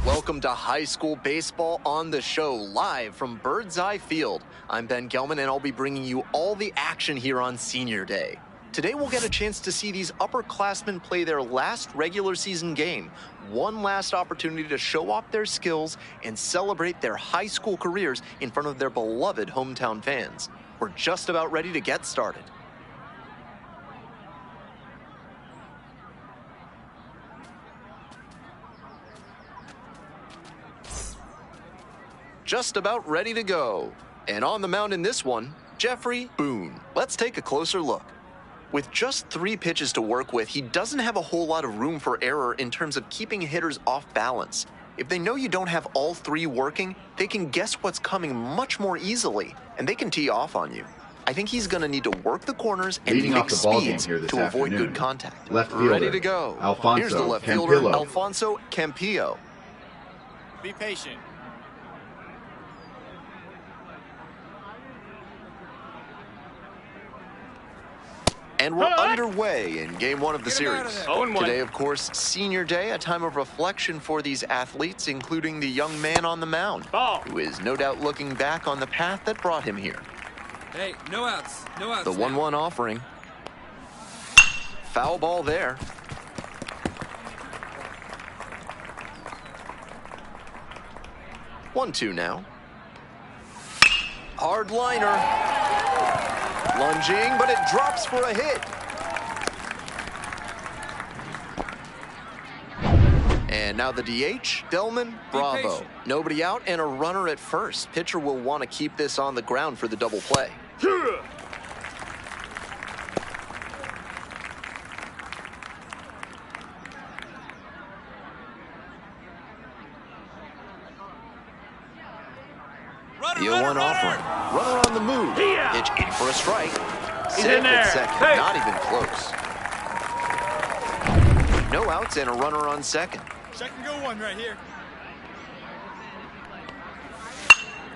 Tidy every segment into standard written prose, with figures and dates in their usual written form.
Welcome to high school baseball on the show, live from Bird's Eye Field. I'm Ben Gelman, and I'll be bringing you all the action here on Senior Day. Today, we'll get a chance to see these upperclassmen play their last regular season game. One last opportunity to show off their skills and celebrate their high school careers in front of their beloved hometown fans. We're just about ready to get started. Just about ready to go. And on the mound in this one, Jeffrey Boone. Let's take a closer look. With just 3 pitches to work with, he doesn't have a whole lot of room for error in terms of keeping hitters off balance. If they know you don't have all 3 working, they can guess what's coming much more easily, and they can tee off on you. I think he's going to need to work the corners and pick speeds to avoid good contact. Left fielder, ready to go. Alfonso Here's the left fielder, Campillo. Alfonso Campillo. Be patient. And we're underway in Game 1 of the series. 0-1. Today, of course, Senior Day, a time of reflection for these athletes, including the young man on the mound, who is no doubt looking back on the path that brought him here. Hey, no outs. No outs. The 1-1 offering. Foul ball there. One-two now. Hard liner. Lunging, but it drops for a hit. And now the DH, Delman Bravo. Nobody out and a runner at first. Pitcher will want to keep this on the ground for the double play. The 0-1 offering. Runner on the move. Pitch in for a strike. Safe at second. Not even close. No outs and a runner on second. Second go one right here.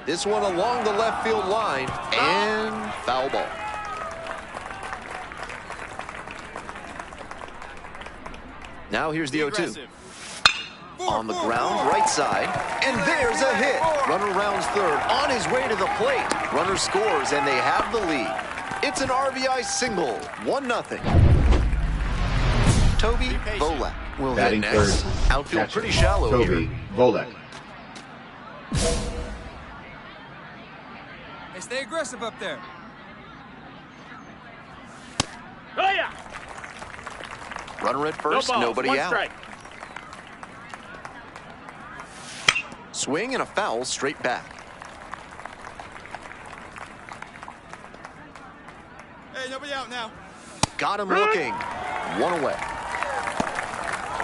This one along the left field line and foul ball. Now here's the 0-2. On the ground, right side, and there's a hit. Runner rounds third, on his way to the plate. Runner scores, and they have the lead. It's an RBI single, 1-0. Toby Volek will hit next. Third. Outfield pretty shallow Toby here. Volek. Hey, stay aggressive up there. Oh, yeah. Runner at first, nobody out. Strike. Swing and a foul straight back. Hey, nobody out now. Got him looking. One away.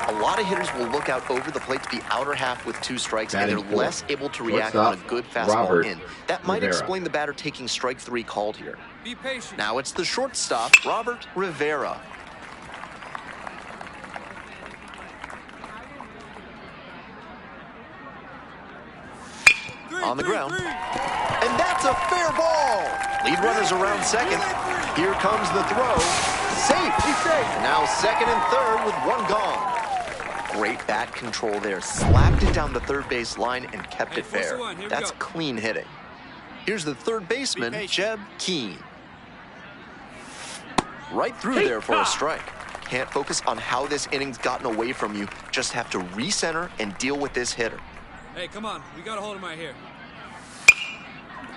A lot of hitters will look out over the plate to the outer half with 2 strikes, and they're less able to react on a good fastball in. That might explain the batter taking strike 3 called here. Be patient. Now it's the shortstop, Robert Rivera. On the ground. And that's a fair ball. Lead runners around second. Here comes the throw. Safe. He's safe. And now second and third with one gone. Great bat control there. Slapped it down the third base line and kept it fair. That's clean hitting. Here's the third baseman, Jeb Keane. Right through there for a strike. Can't focus on how this inning's gotten away from you. Just have to recenter and deal with this hitter. Hey, come on. We got to hold him right here.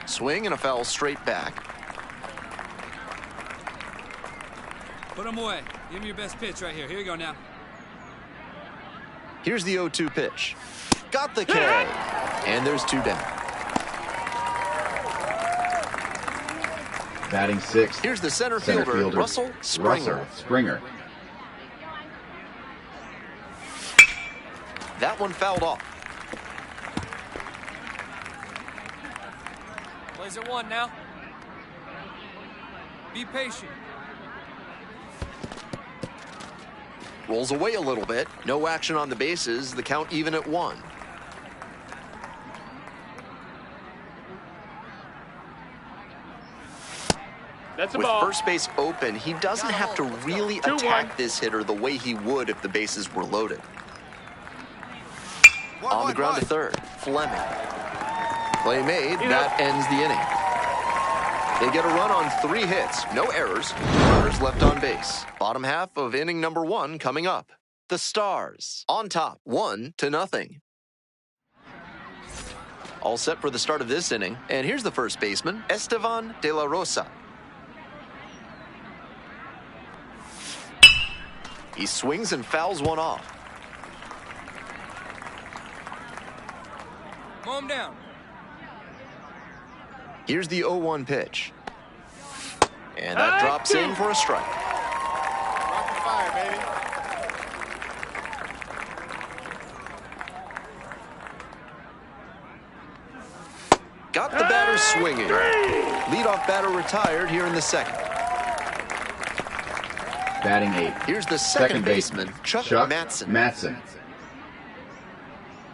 Swing and a foul straight back. Put him away. Give me your best pitch right here. Here you go now. Here's the 0-2 pitch. Got the K. And there's two down. Batting sixth. Here's the center fielder, Russell Springer. That one fouled off. Plays at one now. Be patient. Rolls away a little bit. No action on the bases. The count even at one. That's a With ball. first base open, he doesn't have to really attack this hitter the way he would if the bases were loaded. On the ground to third, Fleming. Play made, that ends the inning. They get a run on 3 hits, no errors, runners left on base. Bottom half of inning number 1 coming up. The Stars on top, 1-0. All set for the start of this inning, and here's the first baseman, Estevan De La Rosa. He swings and fouls one off. Mow him down. Here's the 0-1 pitch. And that drops in for a strike. Rapid fire, baby. Got the batter swinging. Leadoff batter retired here in the second. Batting 8. Here's the second baseman, Chuck Matson.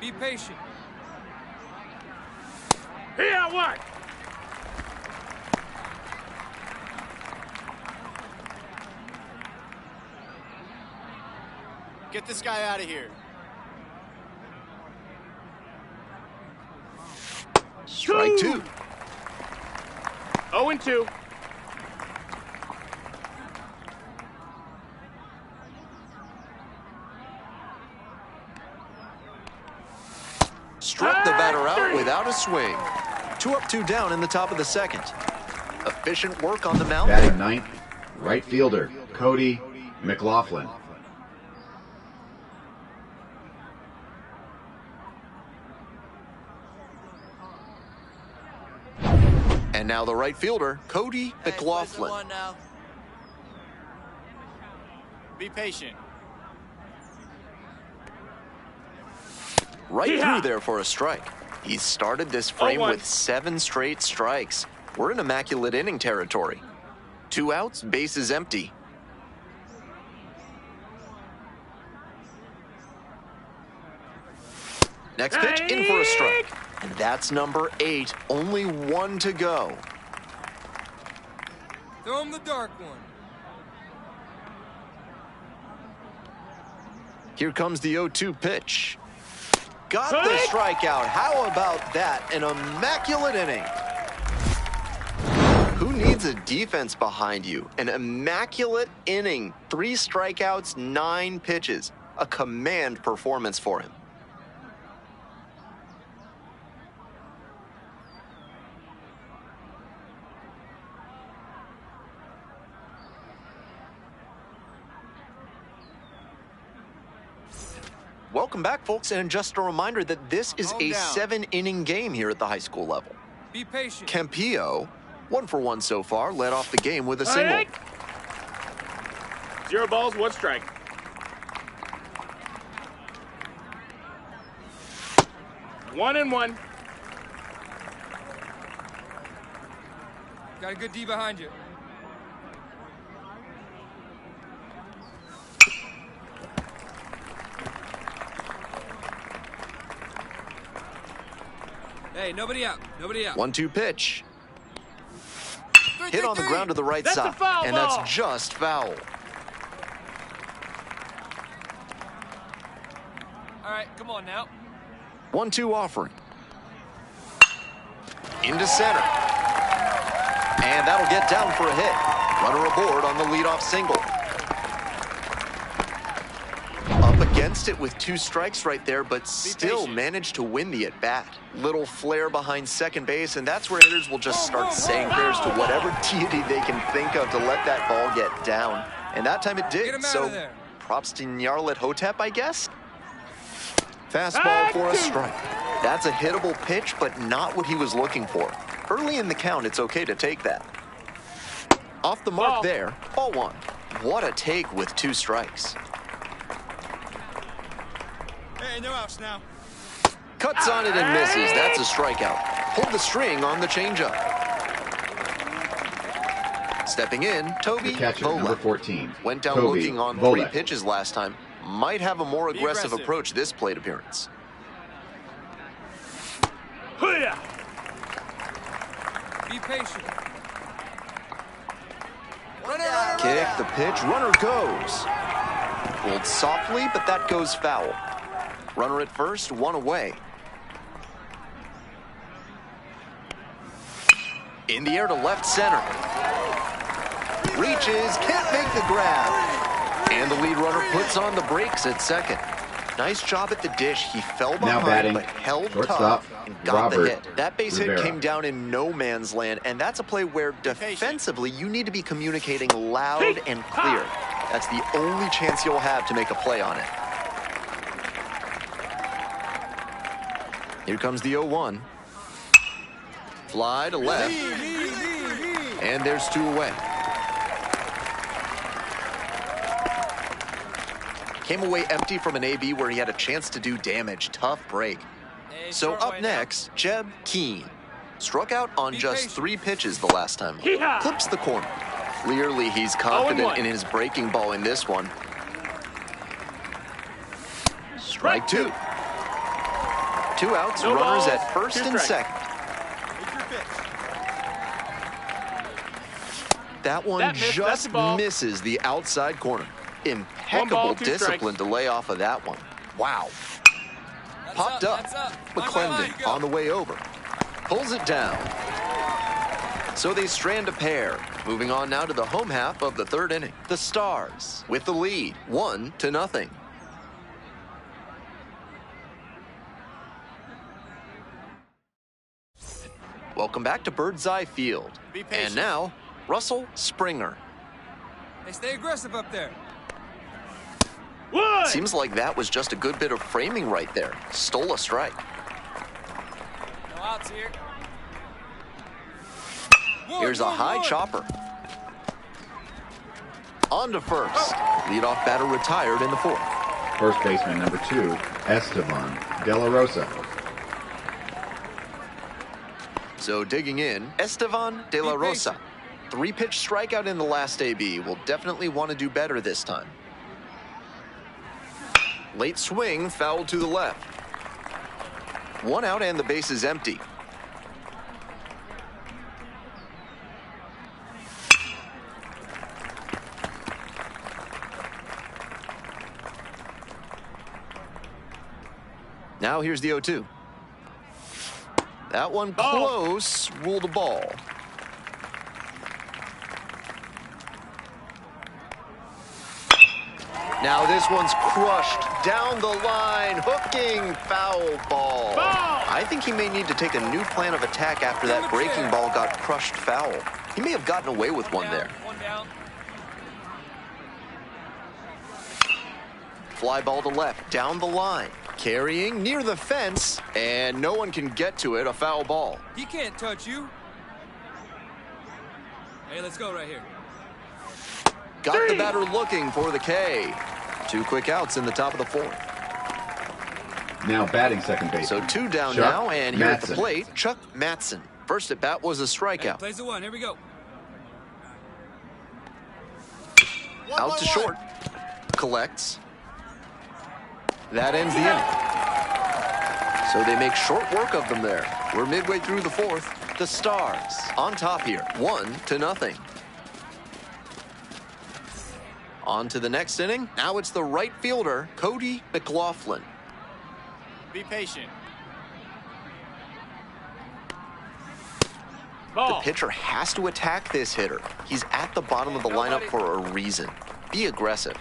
Be patient. Here, what? Get this guy out of here. Strike 2. 0-2. Struck the batter out without a swing. 2 up, 2 down in the top of the second. Efficient work on the mound. Batting 9th, right fielder, Cody McLaughlin. And now the right fielder, Cody McLaughlin. Be patient. Right through there for a strike. He's started this frame with 7 straight strikes. We're in immaculate inning territory. 2 outs, bases empty. Next pitch, in for a strike. And that's number 8, only 1 to go. Throw him the dark one. Here comes the 0-2 pitch. Got the strikeout. How about that? An immaculate inning. Who needs a defense behind you? An immaculate inning. 3 strikeouts, 9 pitches. A command performance for him. Welcome back, folks, and just a reminder that this is a 7-inning game here at the high school level. Be patient. Campillo, 1 for 1 so far, led off the game with a single. 0 balls, 1 strike. One and 1. Got a good D behind you. Hey, nobody out. Nobody out. 1-2 pitch. Hit on the ground to the right That's a side. foul And ball. that's just foul. All right, come on now. 1-2 offering. Into center. And that'll get down for a hit. Runner aboard on the leadoff single. Up against it with 2 strikes right there, but still managed to win the at-bat. Little flare behind second base, and that's where hitters will just start saying prayers to whatever deity they can think of to let that ball get down. And that time it Get did, him out so of there. props to Nyarlathotep, Hotep, I guess? Fastball for a strike. That's a hittable pitch, but not what he was looking for. Early in the count, it's okay to take that. Off the mark Ball. there, ball 1. What a take with 2 strikes. Hey, no outs now. Cuts on it and misses. That's a strikeout. Pulled the string on the changeup. Stepping in, Toby The catcher, number Volek. 14. Went down Toby looking on Volek. 3 pitches last time. Might have a more aggressive aggressive. approach this plate appearance. Hoo-yah. Be patient. Kick the pitch, runner goes. Pulled softly, but that goes foul. Runner at first, 1 away. In the air to left center. Reaches, can't make the grab. And the lead runner puts on the brakes at second. Nice job at the dish. He fell behind, batting, but held shortstop, tough and got the Robert hit. That base Rivera. hit came down in no man's land, and that's a play where defensively you need to be communicating loud and clear. That's the only chance you'll have to make a play on it. Here comes the 0-1. Fly to left. And there's 2 away. Came away empty from an AB where he had a chance to do damage. Tough break. So up next, Jeb Keane. Struck out on just 3 pitches the last time. Yeehaw! Clips the corner. Clearly, he's confident 0-1. in his breaking ball in this one. Strike 2. 2 outs, No runners balls, at first 2 and strikes. second. That one That missed, that's just the ball. misses the outside corner. Impeccable 2 discipline strikes. to lay off of that one. Wow. Popped up. McClendon on the way over. Pulls it down. So they strand a pair. Moving on now to the home half of the 3rd inning. The Stars with the lead, 1-0. Welcome back to Bird's Eye Field. Be patient. And now, Russell Springer. Hey, stay aggressive up there. Wood. Seems like that was just a good bit of framing right there. Stole a strike. No outs here. Here's a high chopper. On to first. Leadoff batter retired in the 4th. First baseman, number 2, Esteban De La Rosa. So digging in, Esteban De La Be Rosa. 3-pitch strikeout in the last AB. Will definitely want to do better this time. Late swing, foul to the left. 1 out and the base is empty. Now here's the 0-2. That one close, ruled a ball. Now this one's crushed down the line, hooking, foul ball. Ball! I think he may need to take a new plan of attack after that breaking ball got crushed foul. He may have gotten away with one there. One down. Fly ball to left, down the line. Carrying near the fence, and no one can get to it, a foul ball. He can't touch you. Hey, let's go right here. Got the batter looking for the K. 2 quick outs in the top of the 4th. Now batting second base. So 2 down Chuck now, and here at the Mattson. plate, Chuck Mattson. First at bat was a Hey, strikeout. plays the 1. Here we go. Out to short. Collects. That ends the inning. So they make short work of them there. We're midway through the fourth. The Stars on top here, 1-0. On to the next inning. Now it's the right fielder, Cody McLaughlin. Be patient. The pitcher has to attack this hitter. He's at the bottom of the lineup for a reason. Be aggressive.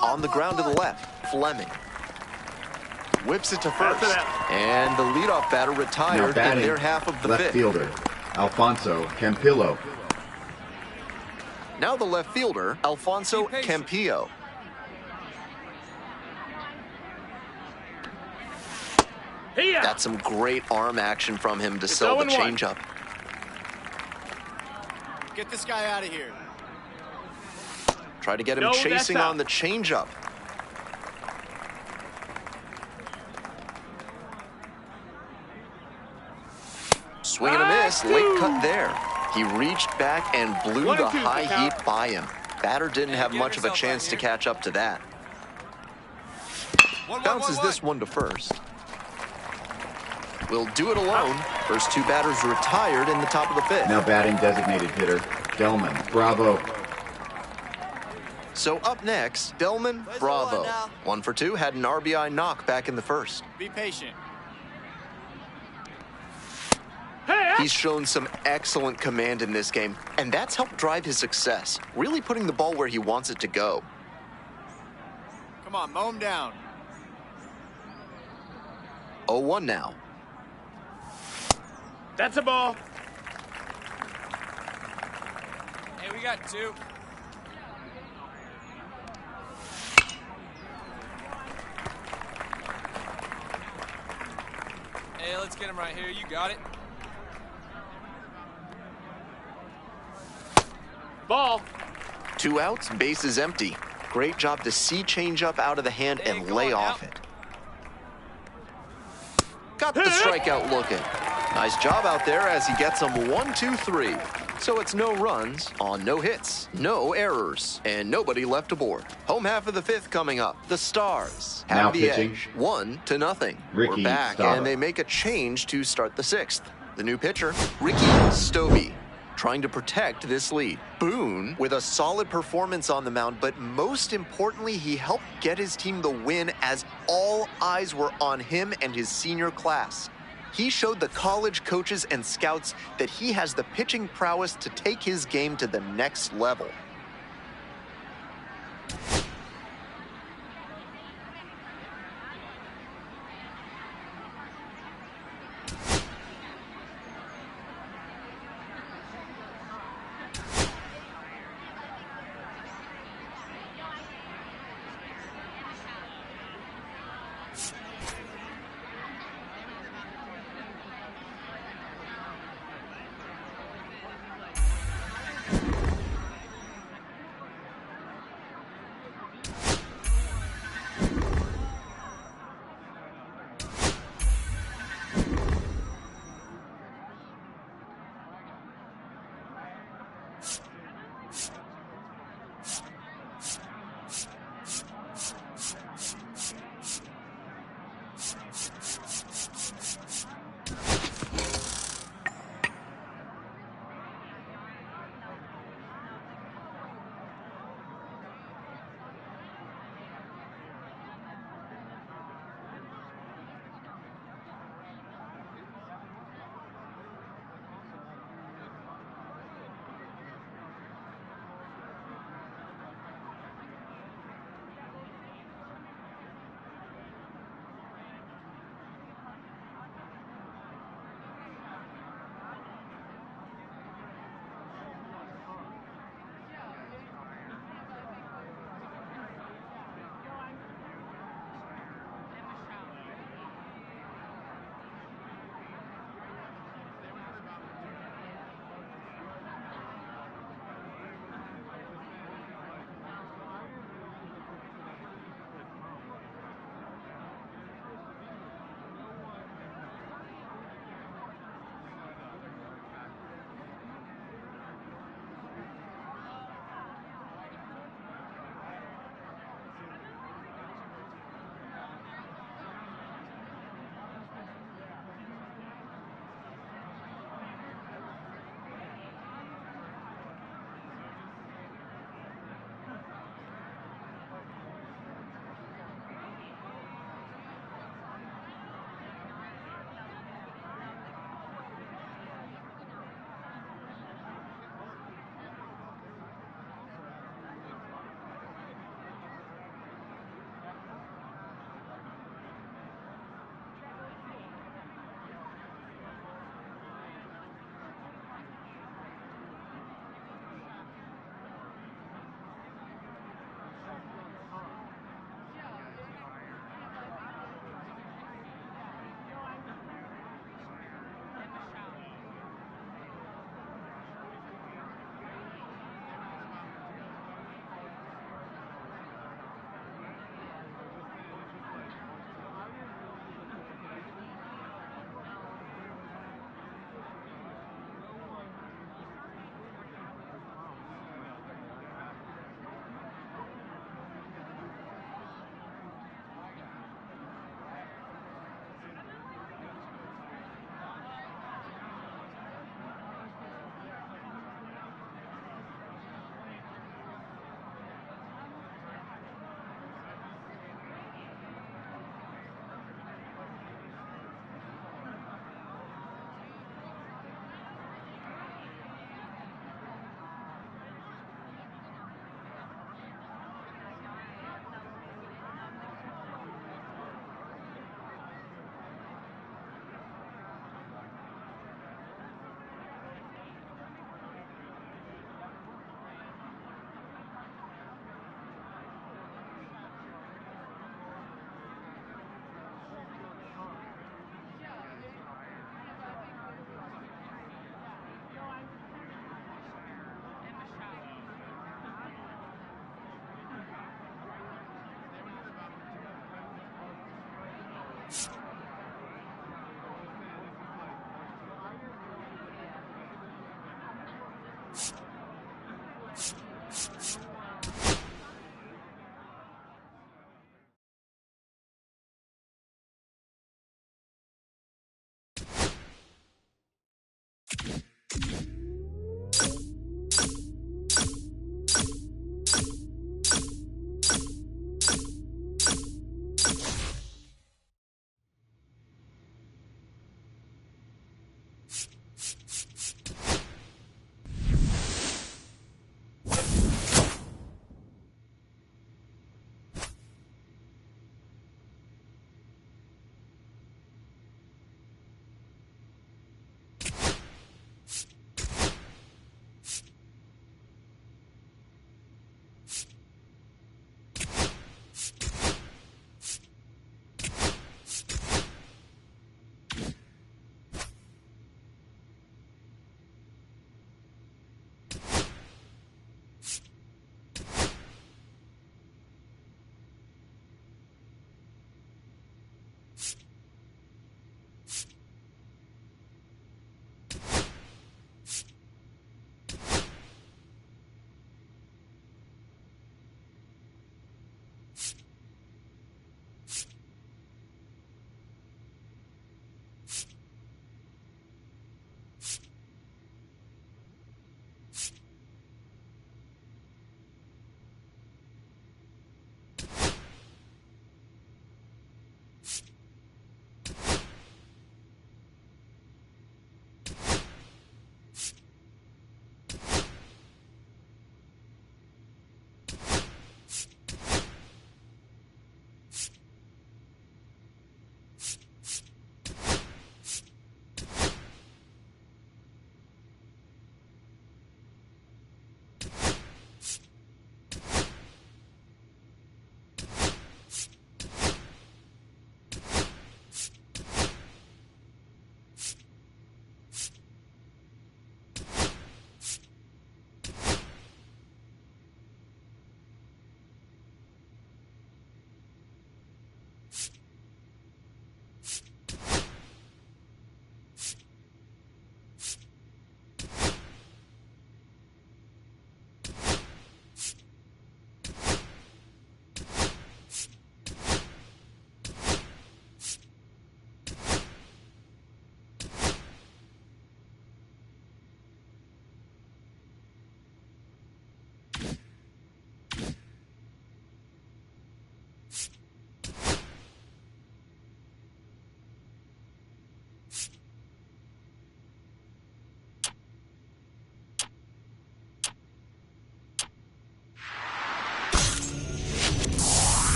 On the ground to the left, Fleming. Whips it to first. And the leadoff batter retired in their half of the left fifth. fielder, Alfonso Campillo. Now the left fielder, Alfonso Campillo. That's some great arm action from him to sell the changeup. Get this guy out of here. Try to get him chasing on the changeup. Swing and a miss, late cut there. He reached back and blew the high heat by him. Batter didn't have much of a chance to catch up to that. Bounces this one to first. Will do it alone. First two batters retired in the top of the fifth. Now batting designated hitter, Delman Bravo. So up next, Delman Bravo. 1 for 2, had an RBI knock back in the first. Be patient. He's shown some excellent command in this game, and that's helped drive his success, really putting the ball where he wants it to go. Come on, mow him down. 0-1 now. That's a ball. Hey, we got two. Hey, let's get him right here. You got it. Ball. 2 outs, bases empty. Great job to see changeup out of the hand and lay off it. Got the strikeout looking. Nice job out there as he gets them 1-2-3. So it's no runs on no hits, no errors, and nobody left aboard. Home half of the fifth coming up. The Stars have Now the pitching. edge, 1-0. Ricky We're back, Stava. and they make a change to start the sixth. The new pitcher, Ricky Stova, trying to protect this lead. Boone with a solid performance on the mound, but most importantly, he helped get his team the win as all eyes were on him and his senior class. He showed the college coaches and scouts that he has the pitching prowess to take his game to the next level.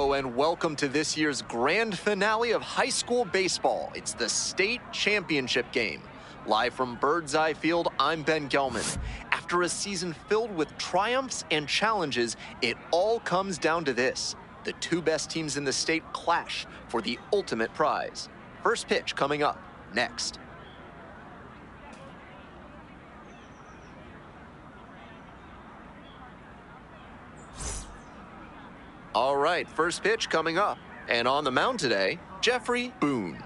Hello and welcome to this year's grand finale of high school baseball. It's the state championship game. Live from Bird's Eye Field, I'm Ben Gelman. After a season filled with triumphs and challenges, it all comes down to this. The two best teams in the state clash for the ultimate prize. First pitch coming up next. All right, first pitch coming up. And on the mound today, Jeffrey Boone.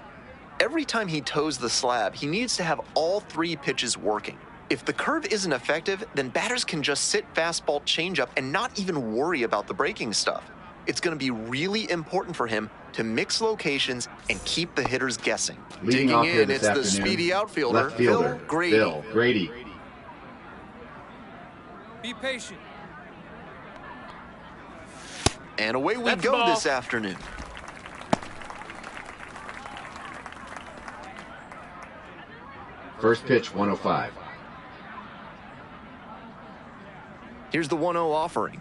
Every time he toes the slab, he needs to have all three pitches working. If the curve isn't effective, then batters can just sit fastball changeup and not even worry about the breaking stuff. It's going to be really important for him to mix locations and keep the hitters guessing. Leading Digging off here in, this it's the afternoon, speedy outfielder, left fielder, Bill Grady. Be patient. And away we That's go ball. this afternoon. First pitch, 105. Here's the 1-0 offering.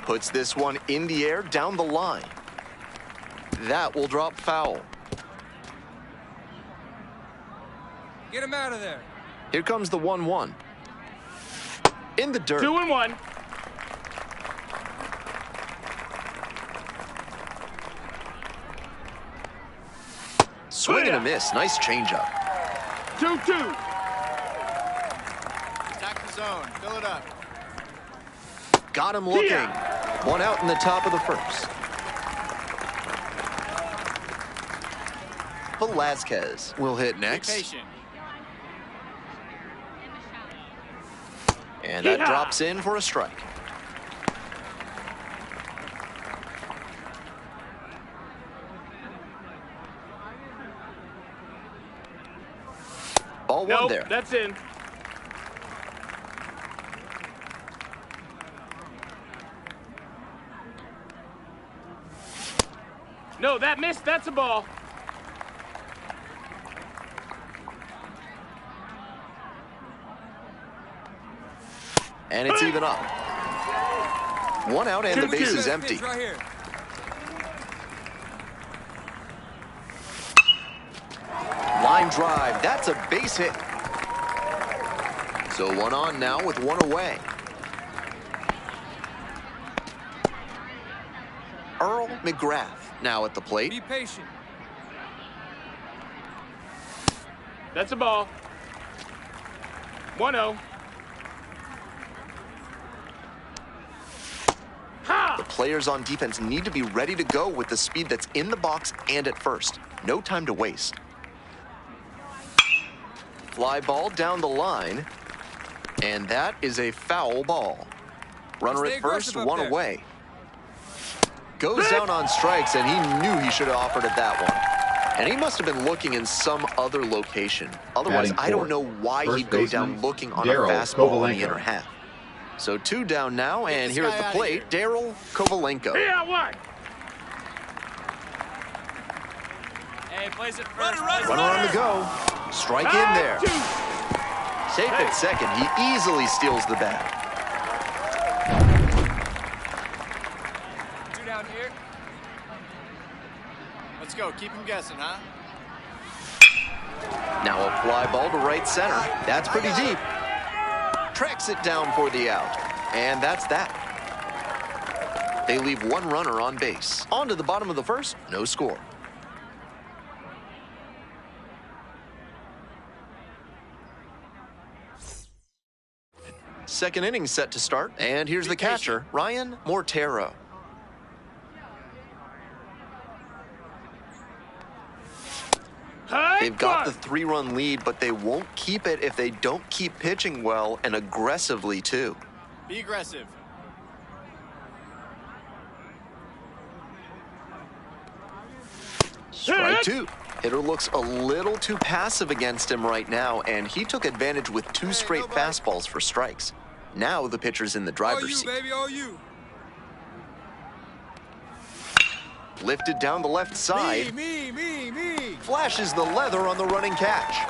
Puts this one in the air down the line. That will drop foul. Get him out of there. Here comes the 1-1. In the dirt. 2-1. Swing and a miss. Nice changeup. 2-2. Attack the zone. Fill it up. Got him looking. One out in the top of the first. Velazquez will hit Be next. patient. And that drops in for a strike. Ball one Nope, there. that's in. No, that missed. That's a ball. And it's even up. One out and the base is empty. Pitch right here. Line drive. That's a base hit. So one on now with one away. Earl McGrath now at the plate. Be patient. That's a ball. 1-0. The players on defense need to be ready to go with the speed that's in the box and at first. No time to waste. Fly ball down the line. And that is a foul ball. Runner Stay at first, aggressive up one there. away. Goes down on strikes, and he knew he should have offered at that one. And he must have been looking in some other location. Otherwise, Batting I don't fourth. know why First he'd go down baseman, looking on Daryl a fastball in the Kovalenko. inner half. So two down now, and this here guy at the outta plate, Daryl Kovalenko. Yeah, what? Hey, plays it first. Runner on the go. Strike in there. Safe at second. He easily steals the bag. Two down here. Let's go. Keep him guessing, huh? Now a fly ball to right center. That's pretty deep. Tracks it down for the out. And that's that. They leave one runner on base. On to the bottom of the first. No score. Second inning set to start. And here's the catcher, Ryan Mortero. They've got the 3-run lead, but they won't keep it if they don't keep pitching well and aggressively, too. Be aggressive. Strike two. Hitter looks a little too passive against him right now, and he took advantage with two straight fastballs for strikes. Now the pitcher's in the All driver's you, seat. baby, all you. Lifted down the left side. Me. Flashes the leather on the running catch.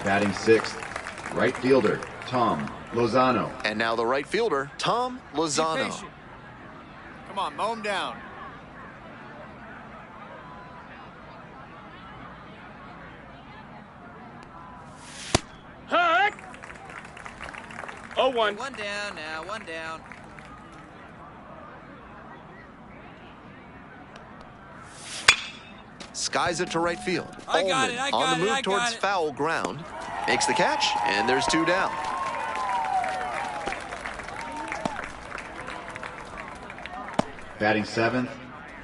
Batting sixth, right fielder, Tom Lozano. And now the right fielder, Tom Be Lozano. patient. Come on, mow him down. Hut! 0-1. One down now, one down. Skies it to right field. I got Ullman it, I on got the it, move I got towards it. foul ground. Makes the catch, and there's 2 down. Batting seventh,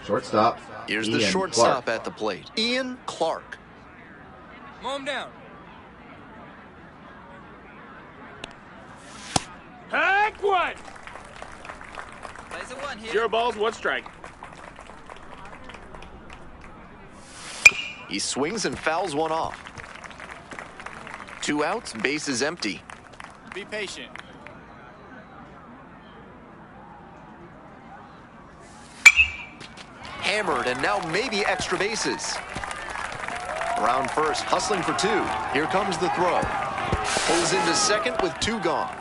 shortstop. Here's the Ian shortstop Clark. at the plate, Ian Clark. Mow him down. Heck, what? Plays a one here. 0 balls, 1 strike. He swings and fouls one off. 2 outs, base is empty. Be patient. Hammered, and now maybe extra bases. Around first, hustling for 2. Here comes the throw. Pulls into second with 2 gone.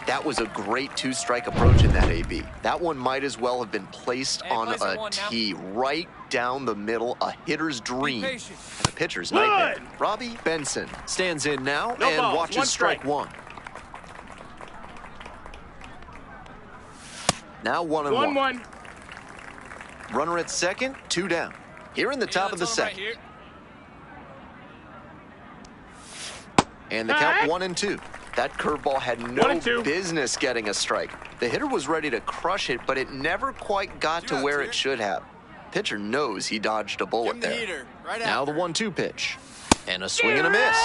That was a great 2-strike approach in that AB. That one might as well have been placed Hey, on plays at a one now. tee right down the middle, a hitter's dream, patient. and a pitcher's One. nightmare. Robbie Benson stands in now No and balls, watches 1 strike strike. 1. Now 1-1. 1-1. Runner at second, 2 down. Here in the top of the second. Right here. And the count 1-2. That curveball had no 1-2. business getting a strike. The hitter was ready to crush it, but it never quite got to where it should have. Pitcher knows he dodged a Give bullet him the there. heater. Right Now the after. 1-2 pitch. And a swing and a miss.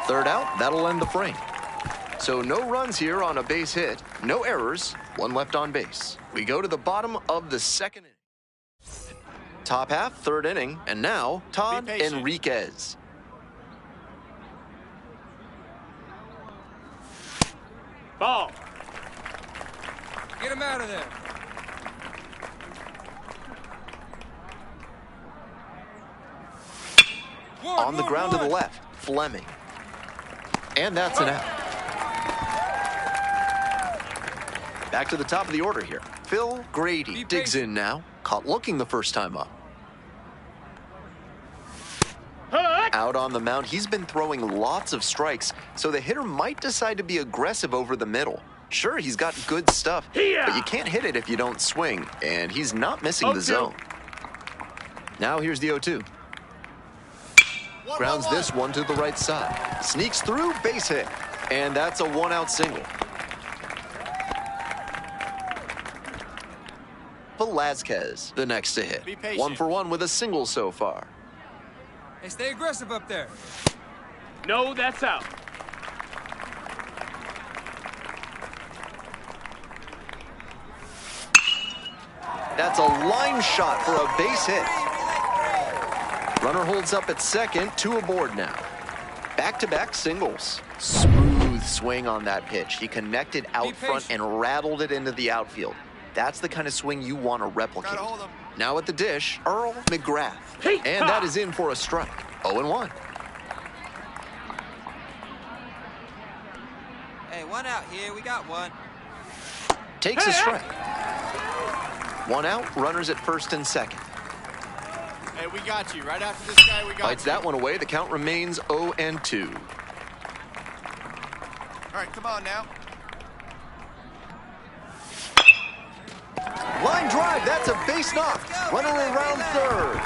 Third out, that'll end the frame. So no runs here on a base hit, no errors, 1 left on base. We go to the bottom of the second inning. Top half, 3rd inning, and now Todd Be patient. Enriquez. Ball. Get him out of there. On the ground to the left, Fleming. And that's an out. Back to the top of the order here. Phil Grady Be digs patient. in now. Caught looking the first time up. Hut! Out on the mound, he's been throwing lots of strikes, so the hitter might decide to be aggressive over the middle. Sure, he's got good stuff, Here! but you can't hit it if you don't swing, and he's not missing the 0-2. zone. Now here's the 0-2. Grounds this one to the right side. Sneaks through, base hit. And that's a 1-out single. Velazquez, the next to hit. Be patient. 1 for 1 with a single so far. Hey, stay aggressive up there. No, that's out. That's a line shot for a base hit. Runner holds up at second, 2 aboard now. Back-to-back singles. Smooth swing on that pitch. He connected out front and rattled it into the outfield. That's the kind of swing you want to replicate. Gotta hold him. Now at the dish, Earl McGrath. And that is in for a strike. 0-1. Hey, 1 out here. We got 1. Takes a strike. 1 out, runners at first and second. Hey, we got you. Right after this guy, we got Bites you. that one away. The count remains 0-2. All right, come on now. Line drive, that's a base knock. Runner around third.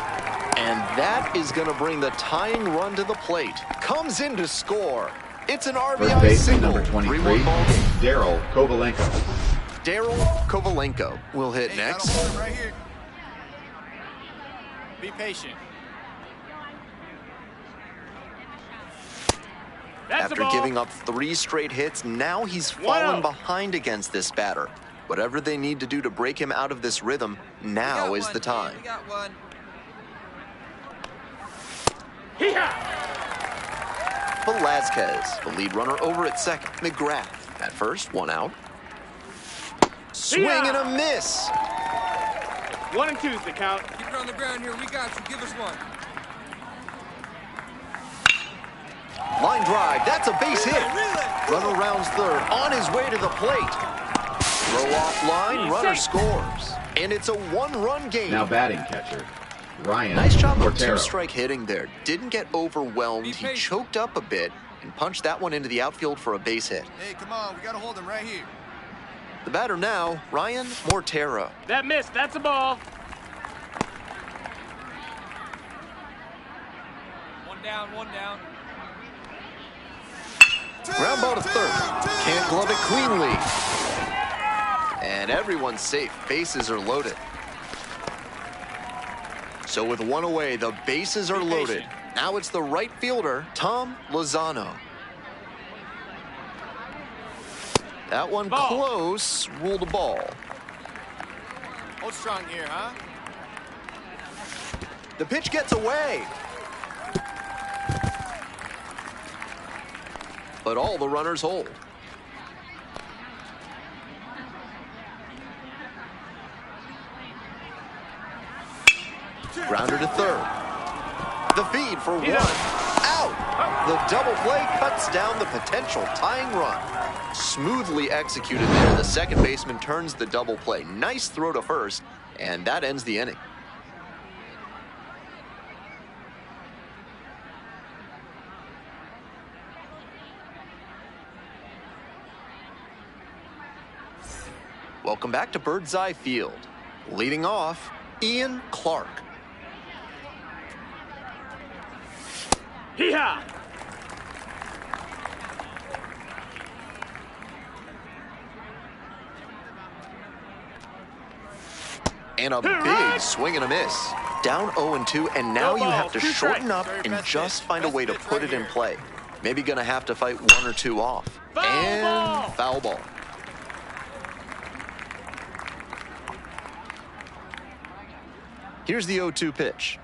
And that is going to bring the tying run to the plate. Comes in to score. It's an First RBI baseman single. number 23, 3-1 ball game. Daryl Kovalenko. Daryl Kovalenko will hit Hey, next. gotta hold him right here. Be patient. That's After the ball. giving up 3 straight hits, now he's 1 fallen out. behind against this batter. Whatever they need to do to break him out of this rhythm, now is the time. We got 1. Hee-haw! Velazquez, the lead runner over at second. McGrath at first, 1 out. Swing and a miss. 1 and 2's the count. Keep it on the ground here. We got you. Give us 1. Line drive, that's a base hit. Runner rounds third, on his way to the plate. Throw off line, runner scores. And it's a one-run game. Now batting catcher, Ryan Nice job of Portero. two-strike hitting there. Didn't get overwhelmed. He patient. choked up a bit and punched that one into the outfield for a base hit. Hey, come on. We got to hold him right here. The batter now, Ryan Mortero. That missed. That's a ball. One down. Ground ball to third. Can't glove it cleanly. And everyone's safe. Bases are loaded. So with one away, the bases are loaded. Now it's the right fielder, Tom Lozano. That one Ball. close, ruled a ball. Hold strong here, huh? The pitch gets away. But all the runners hold. Grounder to third. The feed for one. Out! The double play cuts down the potential tying run. Smoothly executed there. The second baseman turns the double play. Nice throw to first, and that ends the inning. Welcome back to Birdseye Field. Leading off, Ian Clark. Hee-haw! And a big swing and a miss. Down 0-2, and now you have to shorten up and just find a way to put it in play. Maybe gonna have to fight one or two off. And foul ball. Here's the 0-2 pitch.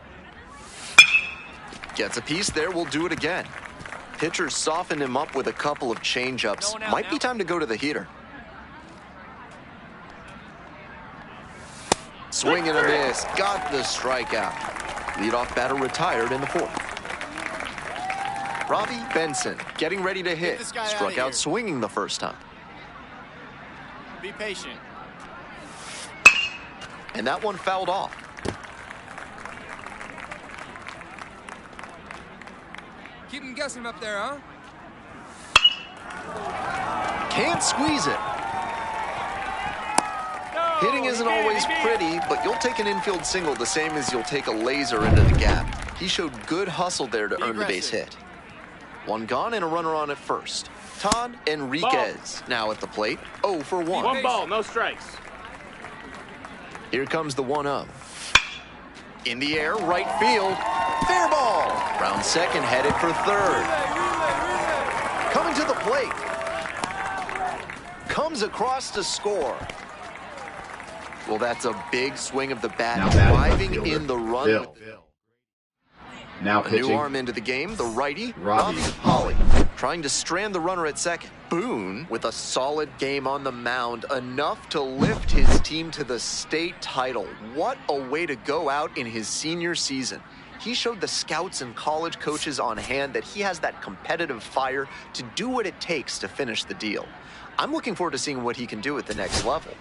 Gets a piece there, we'll do it again. Pitcher softened him up with a couple of change-ups. Might be time to go to the heater. Swing and a miss, got the strikeout. Leadoff batter retired in the fourth. Robbie Benson getting ready to hit. this guy Struck outta here. out swinging the first time. Be patient. And that one fouled off. Keep him guessing up there, huh? Can't squeeze it. Hitting isn't always pretty, but you'll take an infield single the same as you'll take a laser into the gap. He showed good hustle there to earn the base hit. One gone and a runner on at first. Todd Enriquez now at the plate, 0 for 1. One ball, no strikes. Here comes the 1-0. In the air, right field. Fair ball. Round second, headed for third. Coming to the plate. Comes across to score. Well, that's a big swing of the bat, Now batting left driving fielder, in the run. Bill. Now A new pitching, arm into the game, the righty, Robbie Holly. Trying to strand the runner at second. Boone with a solid game on the mound, enough to lift his team to the state title. What a way to go out in his senior season. He showed the scouts and college coaches on hand that he has that competitive fire to do what it takes to finish the deal. I'm looking forward to seeing what he can do at the next level.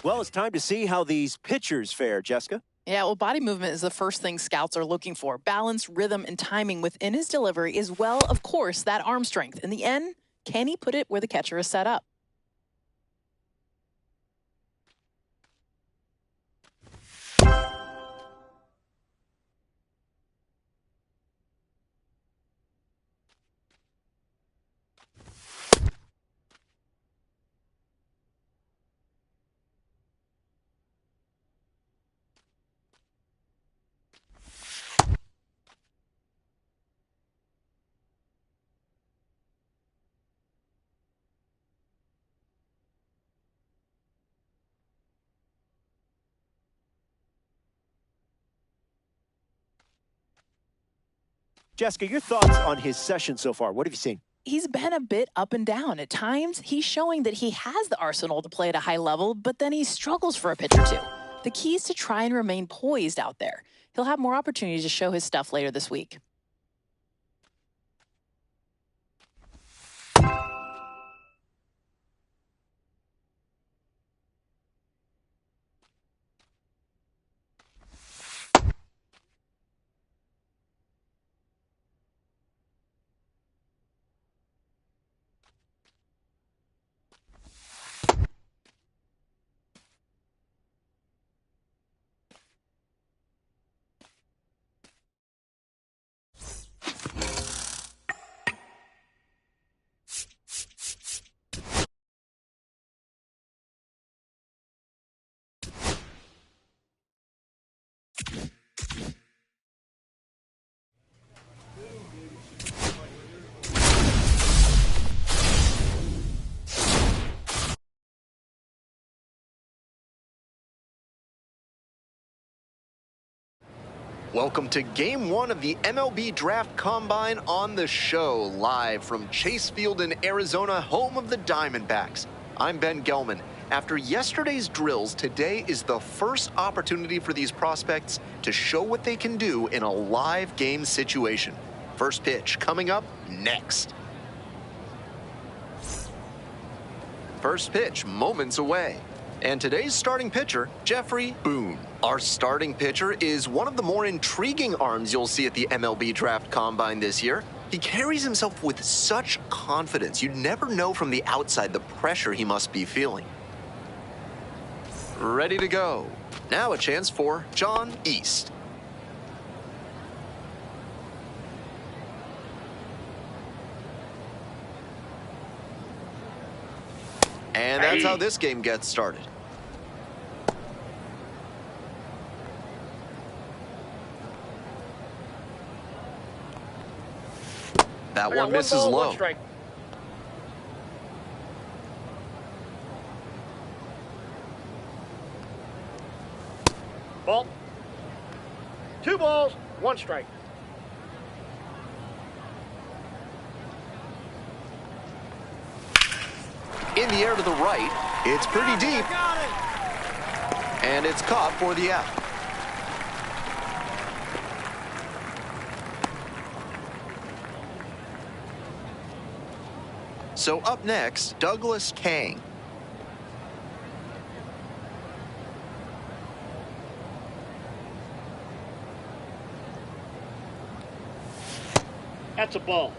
Well, it's time to see how these pitchers fare, Jessica. Yeah, well, body movement is the first thing scouts are looking for. Balance, rhythm, and timing within his delivery, as well, of course, that arm strength. In the end, can he put it where the catcher is set up? Jessica, your thoughts on his session so far? What have you seen? He's been a bit up and down. At times, he's showing that he has the arsenal to play at a high level, but then he struggles for a pitch or two. The key is to try and remain poised out there. He'll have more opportunities to show his stuff later this week. Welcome to Game 1 of the MLB Draft Combine on the show, live from Chase Field in Arizona, home of the Diamondbacks. I'm Ben Gelman. After yesterday's drills, today is the first opportunity for these prospects to show what they can do in a live game situation. First pitch coming up next. First pitch moments away. And today's starting pitcher, Jeffrey Boone. Our starting pitcher is one of the more intriguing arms you'll see at the MLB Draft Combine this year. He carries himself with such confidence. You'd never know from the outside the pressure he must be feeling. Ready to go. Now a chance for John East. And that's how this game gets started. That I got one misses ball, low. one strike. Ball. 2 balls, 1 strike. In the air to the right. It's pretty deep. And it's caught for the out. So up next, Douglas Kang. That's a ball.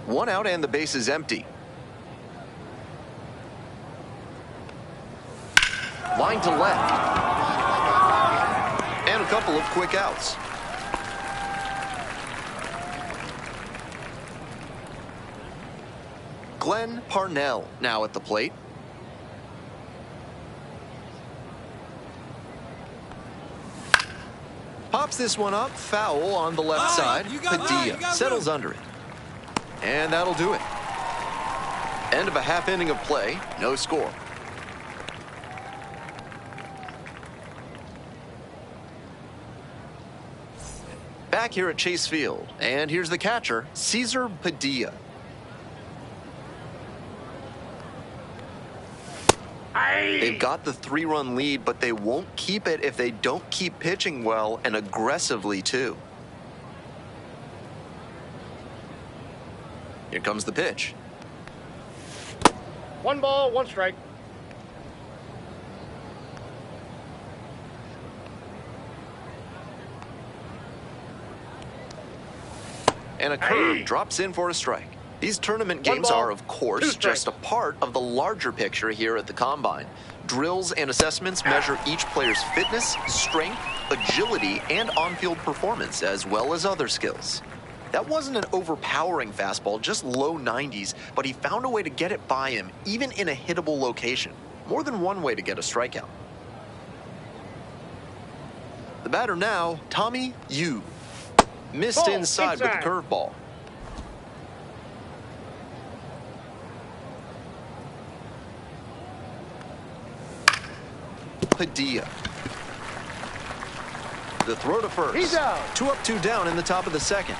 1 out and the base is empty. Line to left. And a couple of quick outs. Glenn Parnell now at the plate. Pops this one up, foul on the left side. You got Padilla settles room. under it. And that'll do it. End of a half inning of play, no score. Back here at Chase Field, and here's the catcher, Cesar Padilla. They've got the 3-run lead, but they won't keep it if they don't keep pitching well and aggressively, too. Here comes the pitch. 1 ball, 1 strike. And a curve drops in for a strike. These tournament One games ball, are, of course, 2 strikes. just a part of the larger picture here at the Combine. Drills and assessments measure each player's fitness, strength, agility, and on-field performance, as well as other skills. That wasn't an overpowering fastball, just low 90s, but he found a way to get it by him, even in a hittable location. More than one way to get a strikeout. The batter now, Tommy Yu. Missed Ball, inside with the inside. curveball. Padilla. The throw to first. He's out. 2 up, 2 down in the top of the second.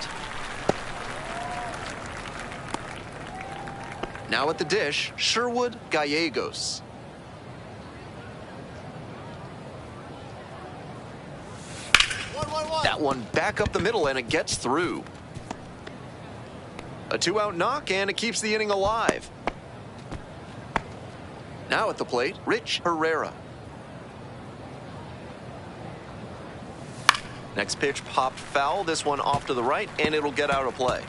Now at the dish, Sherwood Gallegos. That one back up the middle, and it gets through. A 2-out knock, and it keeps the inning alive. Now at the plate, Rich Herrera. Next pitch popped foul, this one off to the right, and it'll get out of play.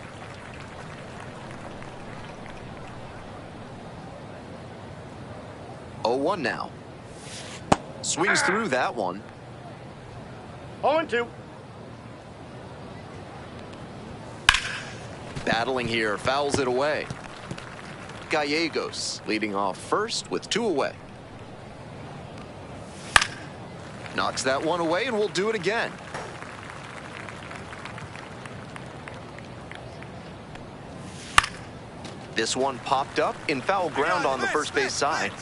Oh, 1 now. Swings through that one. 0-2. Battling here, fouls it away. Gallegos leading off first with 2 away. Knocks that one away, and we'll do it again. This one popped up in foul ground on the first base side.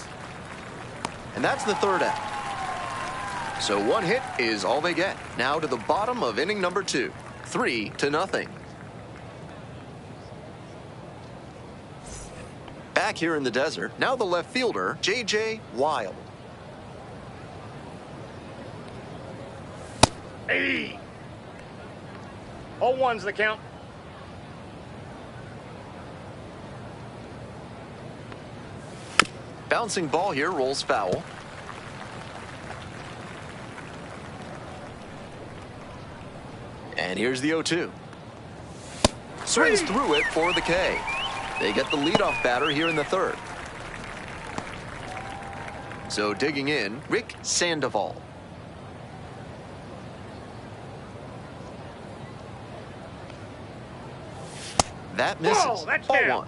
And that's the 3rd out. So 1 hit is all they get. Now to the bottom of inning number 2. 3-0. Back here in the desert, now the left fielder, J.J. Wild. Hey. 0-1's the count. Bouncing ball here, rolls foul. And here's the 0-2. Swings through it for the K. They get the leadoff batter here in the 3rd. So digging in, Rick Sandoval. That misses. Whoa, that's Ball down.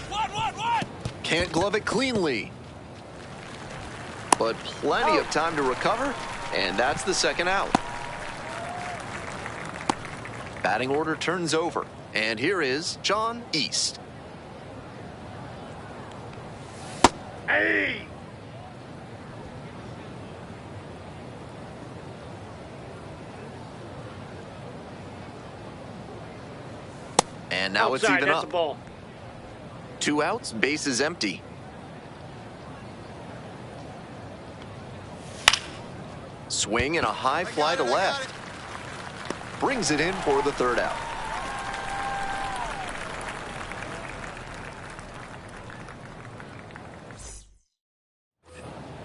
1. What? Can't glove it cleanly. but plenty of time to recover, and that's the second out. Batting order turns over, and here is John East. Hey! And now Outside, it's even that's up. a ball. 2 outs, base is empty. Swing and a high fly to left. Brings it in for the third out.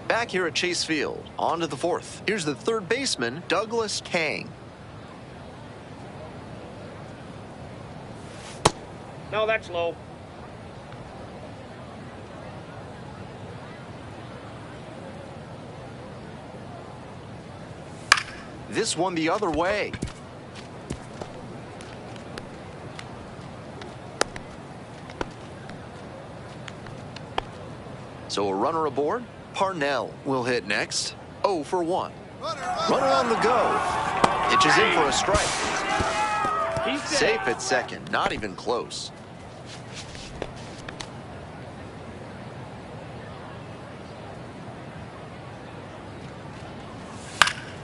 Back here at Chase Field, on to the fourth. Here's the third baseman, Douglas Kang. No, that's low. This one the other way. So a runner aboard. Parnell will hit next. 0 for 1. Runner on the go. Pitches in for a strike. He's dead. Safe at second. Not even close.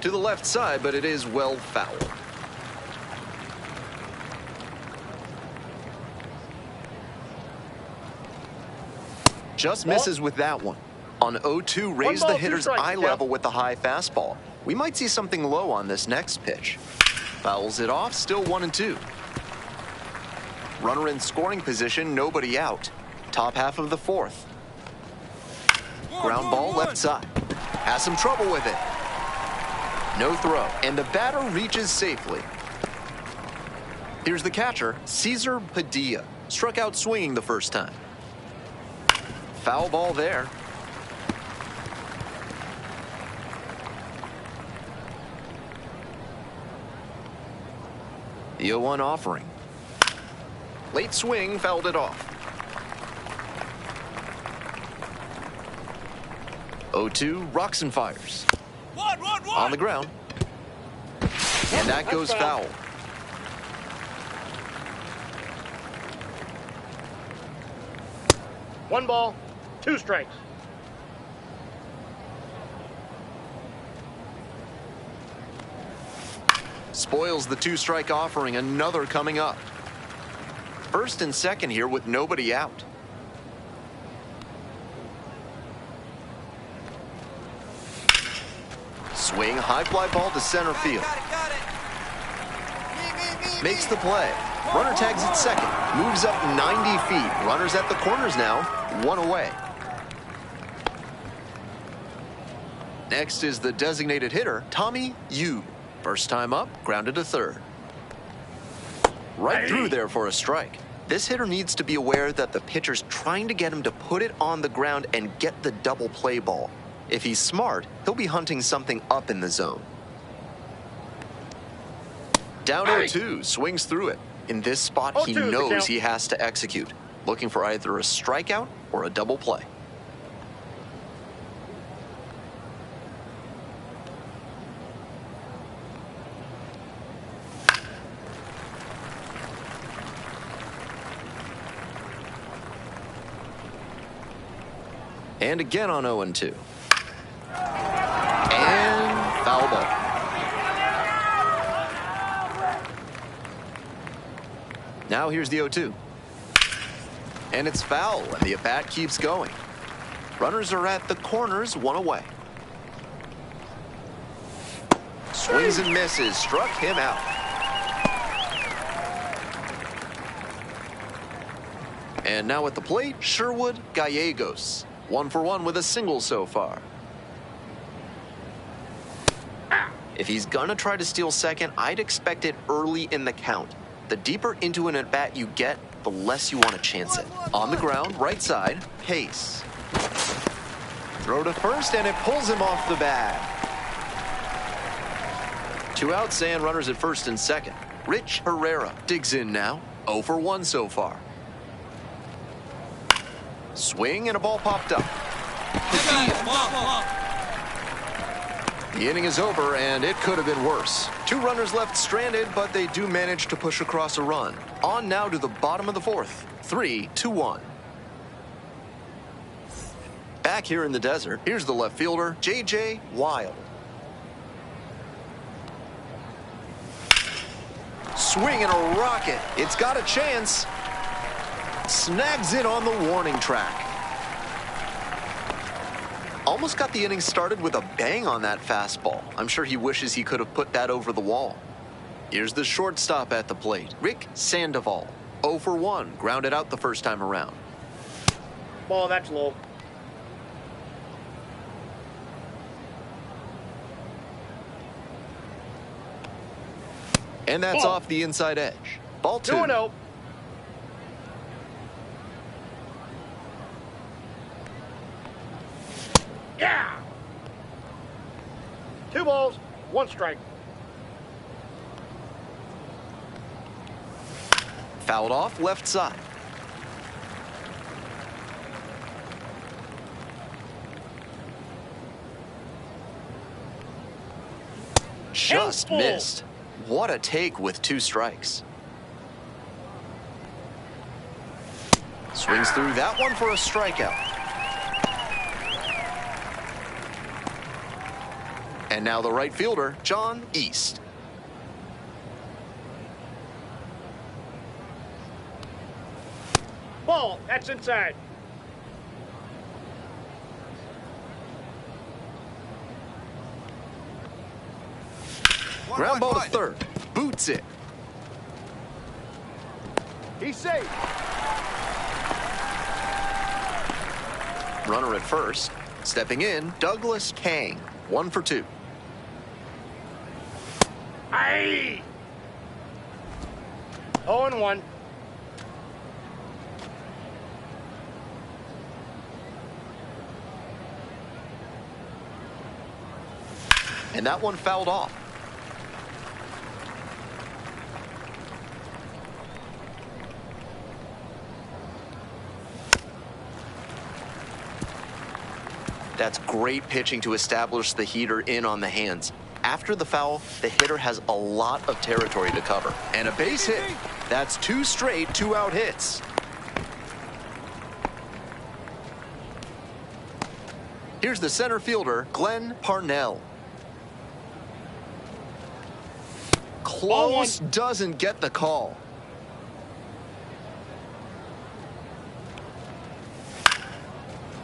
To the left side, but it is well fouled. Just misses with that one. On 0-2, raise the hitter's eye level with the high fastball. We might see something low on this next pitch. Fouls it off, still 1-2. Runner in scoring position, nobody out. Top half of the fourth. Ground ball left side. Has some trouble with it. No throw, and the batter reaches safely. Here's the catcher, Cesar Padilla. Struck out swinging the first time. Foul ball there. The 0-1 offering. Late swing, fouled it off. 0-2, rocks and fires. On the ground. And that goes foul. One ball, 2 strikes. Spoils the 2-strike offering, another coming up. First and second here with nobody out. Swing, high fly ball to center field. Makes the play. Runner tags at second. Moves up 90 feet. Runners at the corners now. 1 away. Next is the designated hitter, Tommy Yu. First time up, grounded to third. Right through there for a strike. This hitter needs to be aware that the pitcher's trying to get him to put it on the ground and get the double play ball. If he's smart, he'll be hunting something up in the zone. Down 0-2, swings through it. In this spot, he knows he has to execute, looking for either a strikeout or a double play. And again on 0-2. And foul ball. Now here's the 0-2. And it's foul, and the at-bat keeps going. Runners are at the corners, 1 away. Swings and misses, struck him out. And now at the plate, Sherwood Gallegos. 1 for 1 with a single so far. If he's gonna try to steal second, I'd expect it early in the count. The deeper into an at-bat you get, the less you want to chance it. On the ground, right side, Pace. Throw to first, and it pulls him off the bag. 2 outs and runners at first and second. Rich Herrera digs in now. 0 for 1 so far. Swing and a ball popped up. The inning is over, and it could have been worse. 2 runners left stranded, but they do manage to push across a run. On now to the bottom of the 4th. 3-1. Back here in the desert, here's the left fielder, J.J. Wild. Swing and a rocket. It's got a chance. Snags it on the warning track. Almost got the inning started with a bang on that fastball. I'm sure he wishes he could have put that over the wall. Here's the shortstop at the plate, Rick Sandoval. 0 for 1, grounded out the first time around. Ball, that's low. And that's Ball. off the inside edge. Ball 2. 2-0. Yeah! 2 balls, 1 strike. Fouled off left side. Just Helpful. missed. What a take with 2 strikes. Swings through that one for a strikeout. And now the right fielder, John East. Ball, that's inside. Ground ball to third. Boots it. He's safe. Runner at first. Stepping in, Douglas Kang. 1 for 2. Aye! 0-1. And that one fouled off. That's great pitching to establish the heater in on the hands. After the foul, the hitter has a lot of territory to cover. And a base hit. That's 2 straight 2-out hits. Here's the center fielder, Glenn Parnell. Close, doesn't get the call.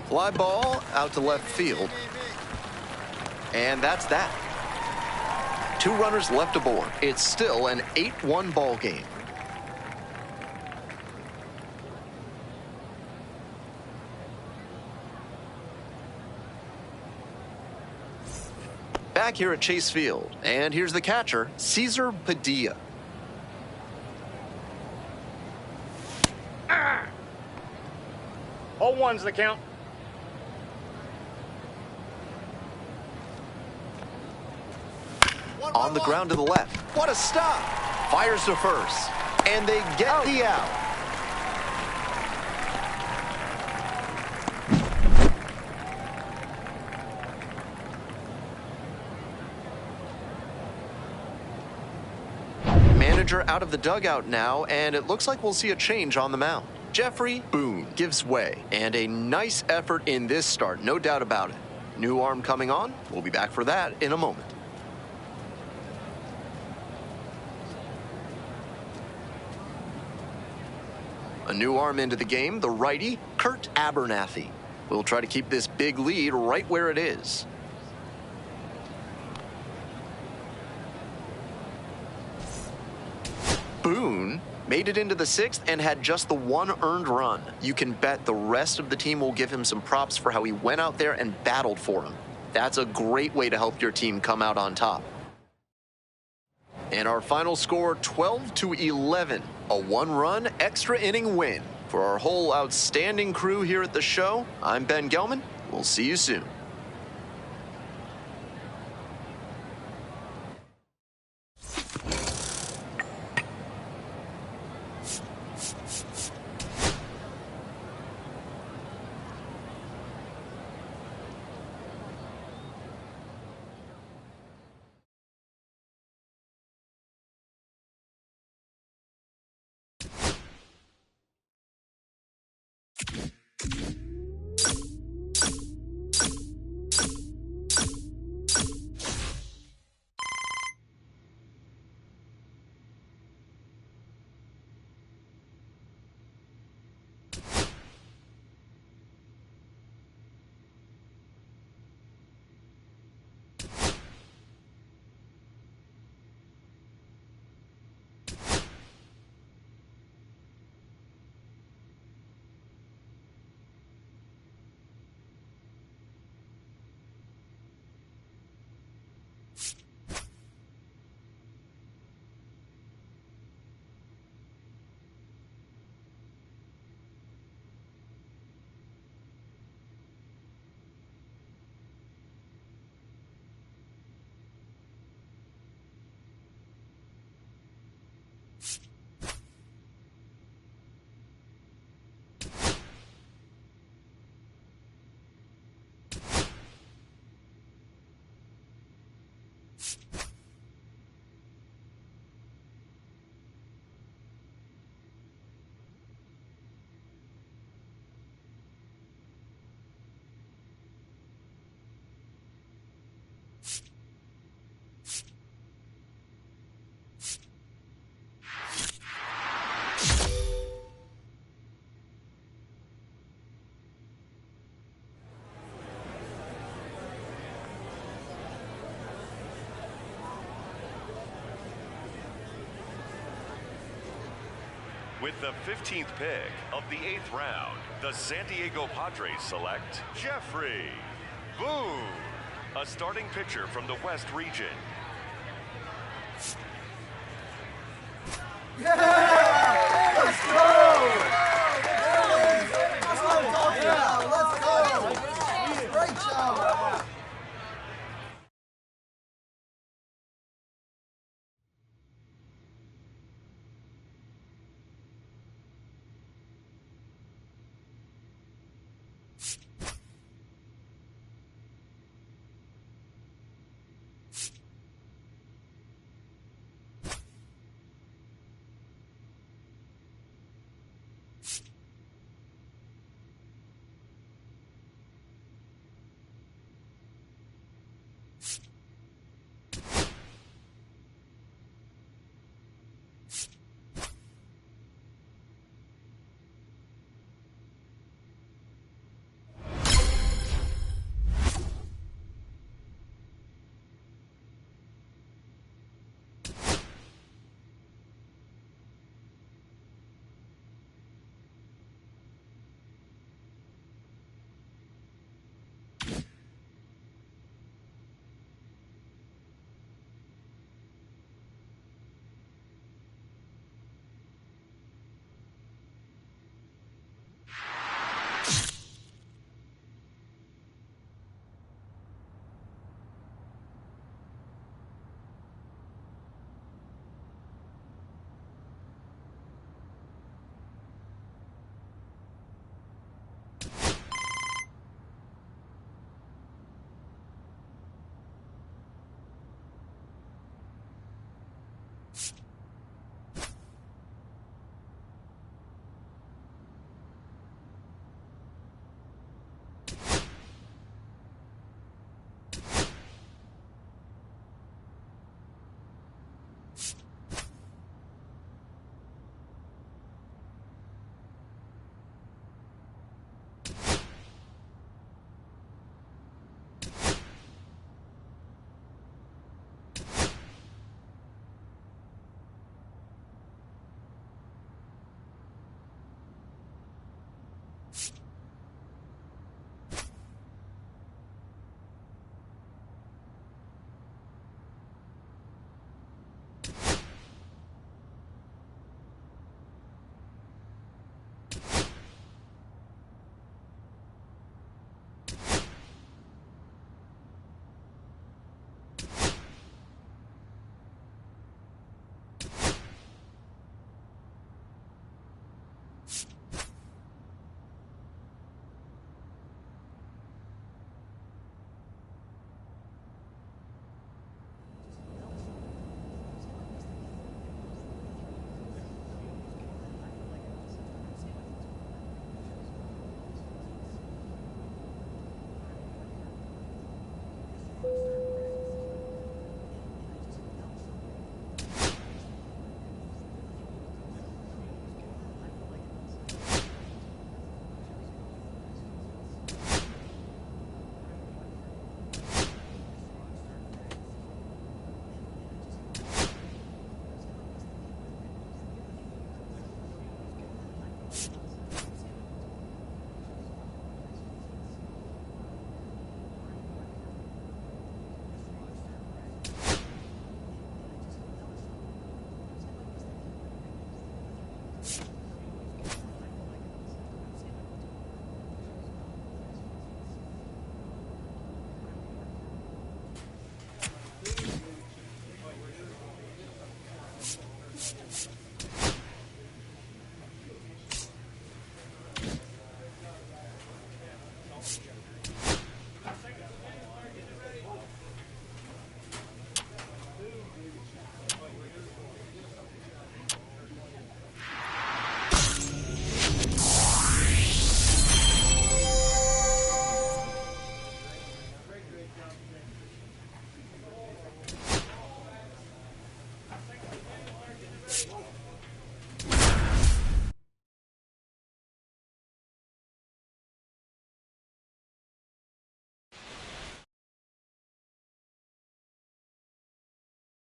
Fly ball out to left field. And that's that. 2 runners left aboard. It's still an 8-1 ball game. Back here at Chase Field, and here's the catcher, Cesar Padilla. Ah! 0-1's the count. On the ground to the left. What a stop! Fires to first. And they get the out. Manager out of the dugout now, and it looks like we'll see a change on the mound. Jeffrey Boone gives way, and a nice effort in this start, no doubt about it. New arm coming on. We'll be back for that in a moment. A new arm into the game, the righty, Kurt Abernathy. We'll try to keep this big lead right where it is. Boone made it into the 6th and had just the 1 earned run. You can bet the rest of the team will give him some props for how he went out there and battled for him. That's a great way to help your team come out on top. And our final score, 12-11, a 1-run extra inning win. For our whole outstanding crew here at the show, I'm Ben Gelman. We'll see you soon. With the 15th pick of the 8th round, the San Diego Padres select Jeffrey Boone, a starting pitcher from the West region.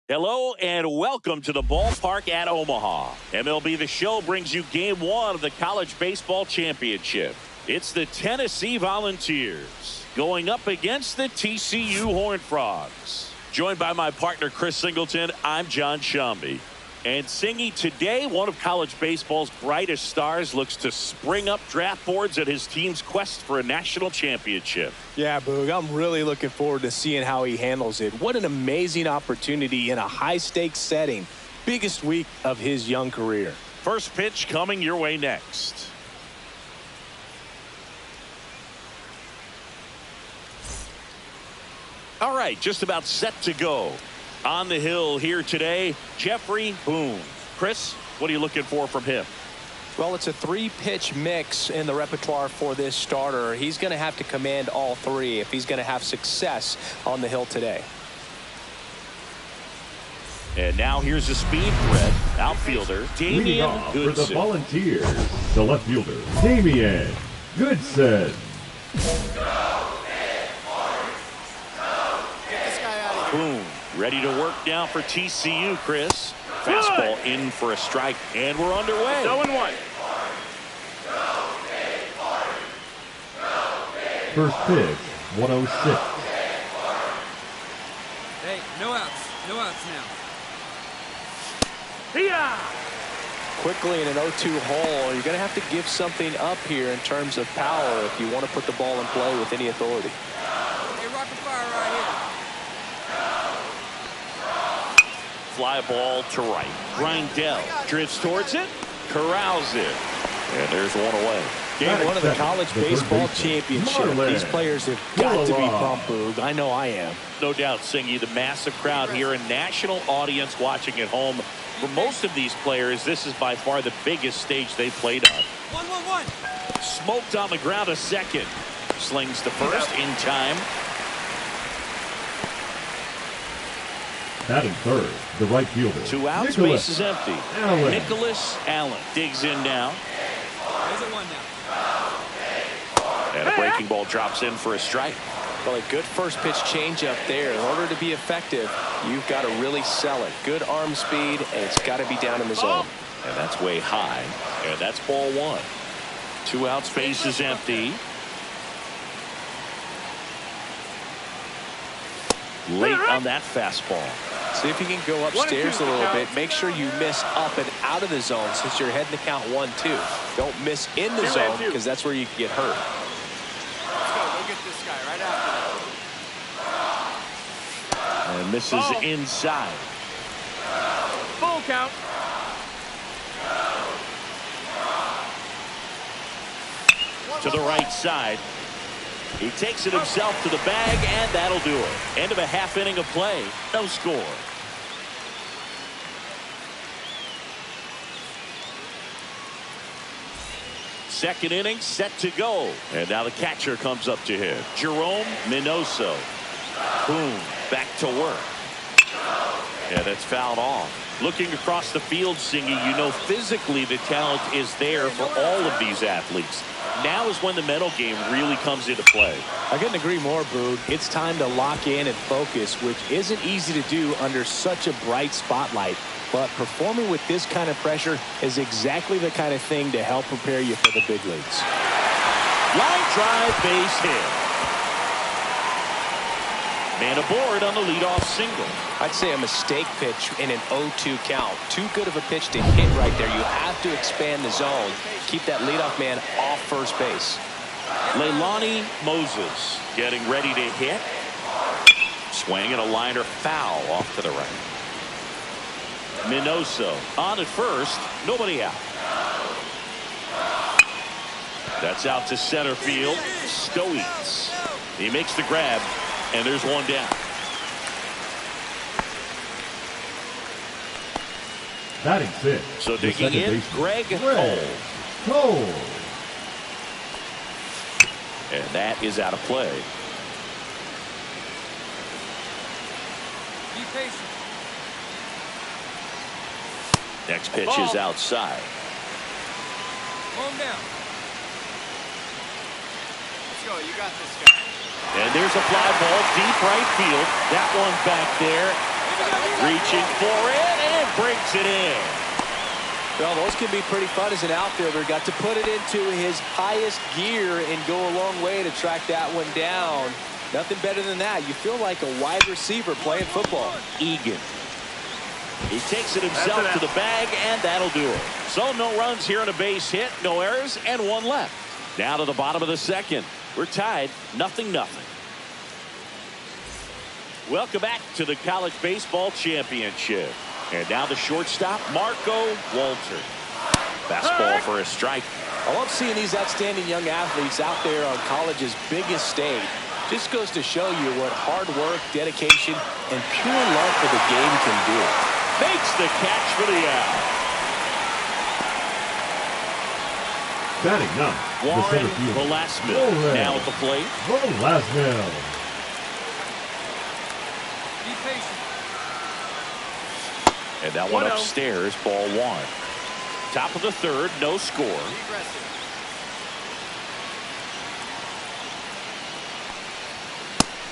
Hello and welcome to the ballpark at Omaha. MLB The Show brings you Game 1 of the College Baseball Championship. It's the Tennessee Volunteers going up against the TCU Horned Frogs. Joined by my partner Chris Singleton, I'm John Shambi. And Singy, today one of college baseball's brightest stars looks to spring up draft boards at his team's quest for a national championship. Yeah, Boog, I'm really looking forward to seeing how he handles it. What an amazing opportunity in a high-stakes setting. Biggest week of his young career. First pitch coming your way next. All right, just about set to go. On the hill here today, Jeffrey Boone. Chris, what are you looking for from him? Well, it's a three-pitch mix in the repertoire for this starter. He's going to have to command all three if he's going to have success on the hill today. And now here's a speed threat outfielder, Damian Goodson. For the Volunteers, the left fielder, Damian Goodson. Boone ready to work now for TCU, Chris. Fastball in for a strike, and we're underway. 0-1. First pitch, 106. Hey, no outs. No outs now. Quickly in an 0-2 hole, you're going to have to give something up here in terms of power if you want to put the ball in play with any authority. Hey, rocket fire right here. Fly ball to right. Grindell drifts towards it, corrals it, and there's one away. Game 1 of the college baseball championship. These players have got to be pumped, Boog. I know I am. No doubt, Singy, the massive crowd here, a national audience watching at home. For most of these players, this is by far the biggest stage they played on. 1-1-1. Smoked on the ground a second. Slings to first in time. Batting third, the right fielder. 2 outs, Nicholas base is empty. Allen. Nicholas Allen digs in now. There's a 1 now. And a breaking ball drops in for a strike. Well, a good first pitch changeup there. In order to be effective, you've got to really sell it. Good arm speed, and it's got to be down in the zone. And that's way high. And that's ball 1. 2 outs, base is empty. Late on that fastball. See if you can go upstairs a little bit. Make sure you miss up and out of the zone since you're heading to count 1-2. Don't miss in the zone because that's where you can get hurt. Let's go. Go get this guy right after And misses inside. Full count. To the right side. He takes it himself to the bag, and that'll do it. End of a half inning of play. No score. Second inning set to go. And now the catcher comes up to him. Jerome Minoso. Boom. Back to work. And that's fouled off. Looking across the field, Singy, you know physically the talent is there for all of these athletes. Now is when the mental game really comes into play. I couldn't agree more, Boog. It's time to lock in and focus, which isn't easy to do under such a bright spotlight. But performing with this kind of pressure is exactly the kind of thing to help prepare you for the big leagues. Line drive, base hit. Man aboard on the leadoff single. I'd say a mistake pitch in an 0-2 count. Too good of a pitch to hit right there. You have to expand the zone. Keep that leadoff man off first base. Leilani Moses getting ready to hit. Swing and a liner foul off to the right. Minoso on at first. Nobody out. That's out to center field. Stoics. He makes the grab. And there's one down. Batting six. So digging in, Greg Cole. Cole. And that is out of play. Be patient. Next pitch is outside. Calm down. Let's go. You got this guy. And there's a fly ball deep right field. That one back there. Reaching for it and brings it in. Well, those can be pretty fun as an outfielder. Got to put it into his highest gear and go a long way to track that one down. Nothing better than that. You feel like a wide receiver playing football. Egan. He takes it himself to the bag, and that'll do it. So no runs here on a base hit, no errors, and one left. Down to the bottom of the second. We're tied, 0-0. Welcome back to the College Baseball Championship. And now the shortstop, Marco Walter. Fastball for a strike. I love seeing these outstanding young athletes out there on college's biggest stage. Just goes to show you what hard work, dedication, and pure love for the game can do. Makes the catch for the out. Batting now, the center fielder. Velasquez now at the plate. Velasquez. Be patient. And that one upstairs, ball one. Top of the third, no score.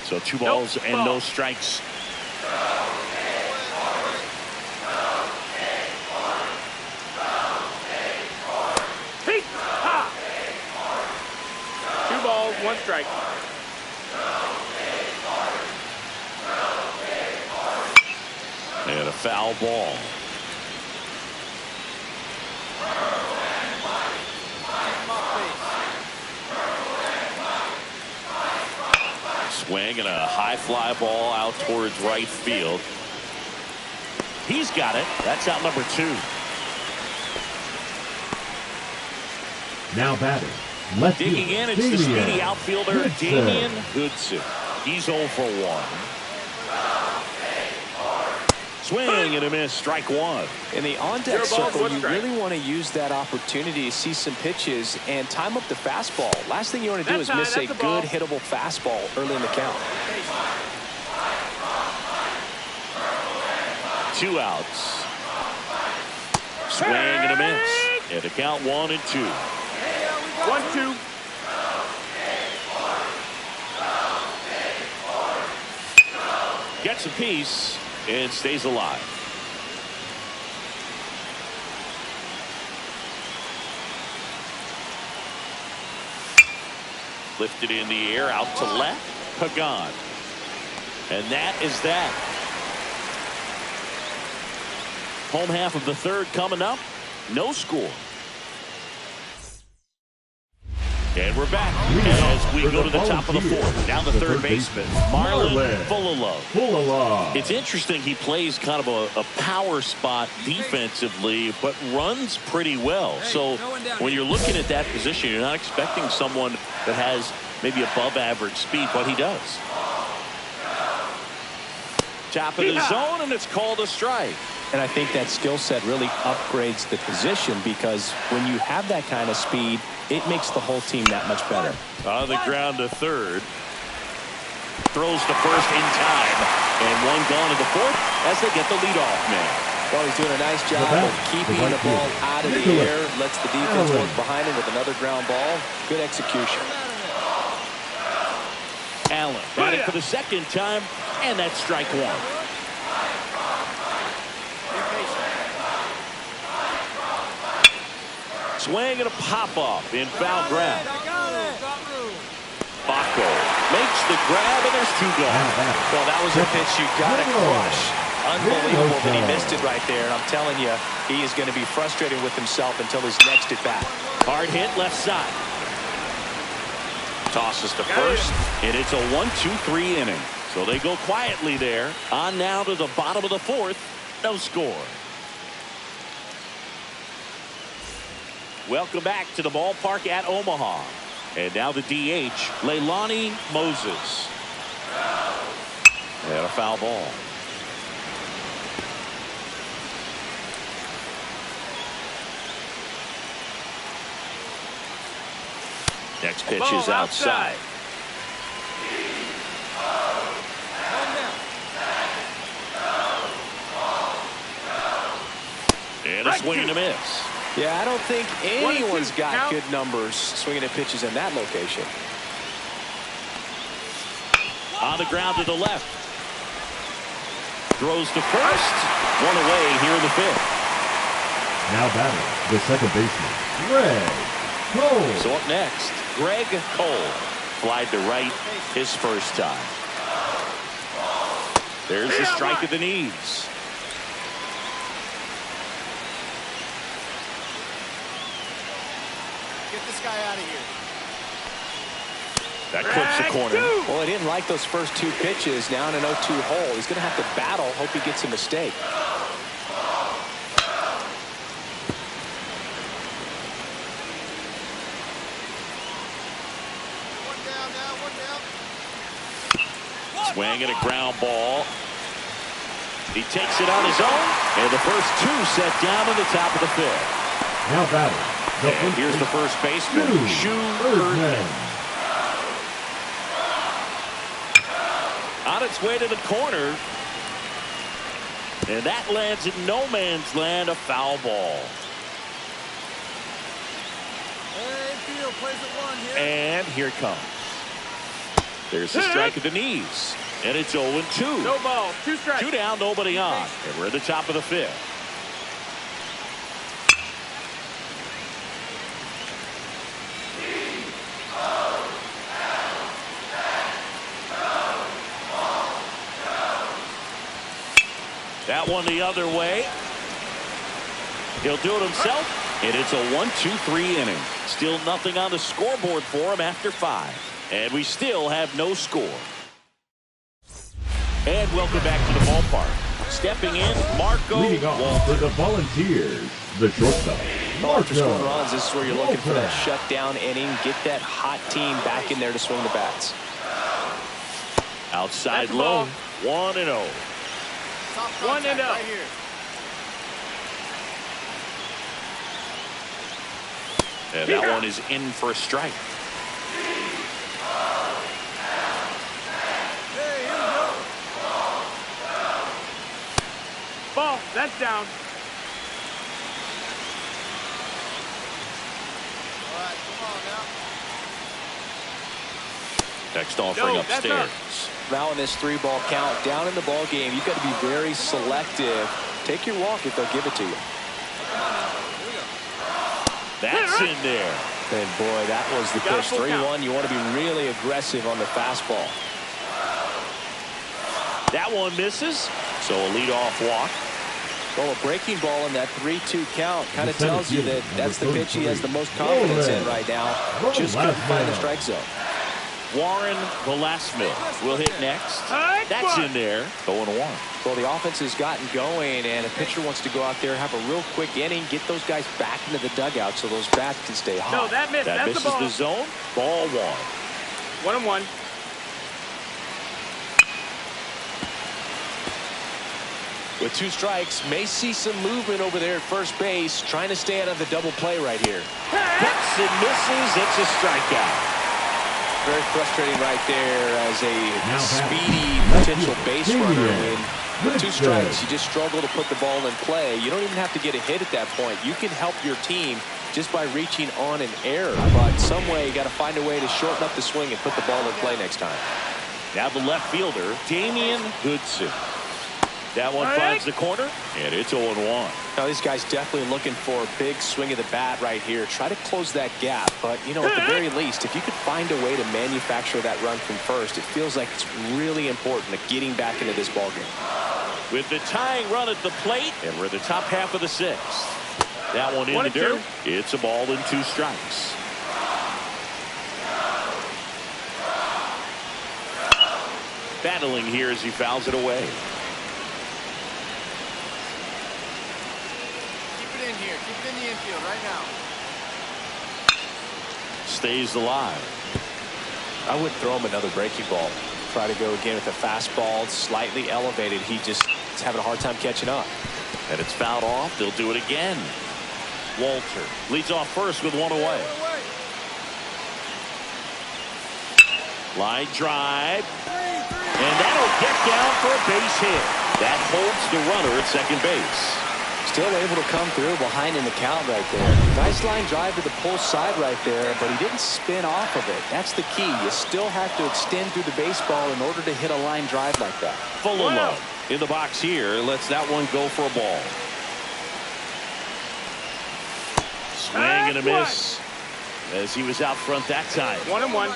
So 2 balls and no strikes. 2 balls, 1 strike. And a foul ball. Swing and a high fly ball out towards right field. He's got it. That's out number 2. Now batting. Left Digging fielder, in, it's the Damian speedy outfielder, Goodson. Damian Goodson. He's 0 for 1. Swing and a miss, strike 1. In the on-deck circle, you really want to use that opportunity to see some pitches and time up the fastball. Last thing you want to do is miss a good hittable fastball early in the count. 2 outs. Swing and a miss. And the count 1-2. 1-2. Gets a piece and stays alive. Lifted in the air, out to left. Pagan. And that is that. Home half of the third coming up. No score. And we're back as we go to the top of the fourth. Now the third baseman, Marlon Fullala. It's interesting, he plays kind of a power spot defensively, but runs pretty well. So when you're looking at that position, you're not expecting someone that has maybe above average speed, but he does. Top of the zone, and it's called a strike. And I think that skill set really upgrades the position, because when you have that kind of speed, it makes the whole team that much better. On the ground to third. Throws to first in time. And one gone to the fourth as they get the leadoff man. Well, he's doing a nice job of keeping the ball out of the air. Lets the defense work behind him with another ground ball. Good execution. Allen batting for the second time, and that's strike 1. Swing and a pop-up in foul ground. Baco makes the grab, and there's 2 gone. Well, that was a pitch you got to crush. Unbelievable that he missed it right there. And I'm telling you, he is going to be frustrated with himself until his next at bat. Hard hit left side. Tosses to first, and it's a 1-2-3 inning. So they go quietly there. On now to the bottom of the fourth. No score. Welcome back to the ballpark at Omaha. And now the DH, Leilani Moses. And a foul ball. Next pitch is outside. And a swing and a miss. Yeah, I don't think anyone's got good numbers swinging at pitches in that location. On the ground to the left. Throws to first. One away here in the fifth. Now batting, the second baseman, Greg Cole. So up next, Greg Cole. Flied to right his first time. There's the strike at the knees. Get this guy out of here. That clips the corner. Well, he didn't like those first two pitches. Now in an 0-2 hole. He's going to have to battle. Hope he gets a mistake. One down now, one down. Swing at a ground ball. He takes it on his own. And the first two set down in the top of the fifth. Now batting, And here's the first baseman, Shu Birdman. On its way to the corner. And that lands in no man's land, a foul ball. Field plays at one here. And here it comes. There's the strike at the knees. And it's 0-2. No ball. 2 strikes. 2 down, nobody on. And we're at the top of the fifth. That one the other way. He'll do it himself. And it's a 1-2-3 inning. Still nothing on the scoreboard for him after 5. And we still have no score. And welcome back to the ballpark. Stepping in, Marco leading off Walter. for the Volunteers, the shortstop, After scoring Marco runs, this is where you're looking for that Walter. shutdown inning. Get that hot team back in there to swing the bats. Outside That's the low, ball. 1-0. Top 1-0. right here. And that one is in for a strike. Hey, here we go. Ball. That's down. All right, come on now. Next offering No, that's upstairs. Now in this 3-ball count, down in the ball game, you've got to be very selective. Take your walk if they'll give it to you. That's in there. And boy, that was the Got a pitch. full 3-1. You want to be really aggressive on the fastball. That one misses. So a leadoff walk. Well, a breaking ball in that 3-2 count kind of The tells you that that's the pitch he has the most confidence in right now. Just couldn't find the strike zone. Warren Velasquez will hit next. That's in there. 0-1. Well, the offense has gotten going, and a pitcher wants to go out there, have a real quick inning, get those guys back into the dugout so those bats can stay hot. No, that missed. That That's misses the ball. the zone. Ball 1. 1-1. With 2 strikes, may see some movement over there at first base, trying to stay out of the double play right here. Hits and misses. It's a strikeout. Very frustrating right there as a Now speedy batting, potential base runner. Damien. When with 2 strikes, Good. you just struggle to put the ball in play. You don't even have to get a hit at that point. You can help your team just by reaching on an error. But some way, you got to find a way to shorten up the swing and put the ball in play next time. Now the left fielder, Damian Goodson. That one finds the corner, and it's 0-1. Now, these guys definitely looking for a big swing of the bat right here. Try to close that gap. But, you know, at the very least, if you could find a way to manufacture that run from first, it feels like it's really important to getting back into this ballgame. With the tying run at the plate, and we're at the top half of the 6th. That one in the dirt. It's a ball and 2 strikes. Battling here as he fouls it away. Keep it in here. Keep it in the infield right now. Stays alive. I would throw him another breaking ball. Try to go again with a fastball, slightly elevated. He just is having a hard time catching up. And it's fouled off. They'll do it again. Walter leads off first with 1 away. Line drive. And that'll get down for a base hit. That holds the runner at second base. Still able to come through behind in the count right there. Nice line drive to the pull side right there, but he didn't spin off of it. That's the key. You still have to extend through the baseball in order to hit a line drive like that. Full of love. in the box here. Lets that one go for a ball. Swing and a miss as he was out front that time. 1-1.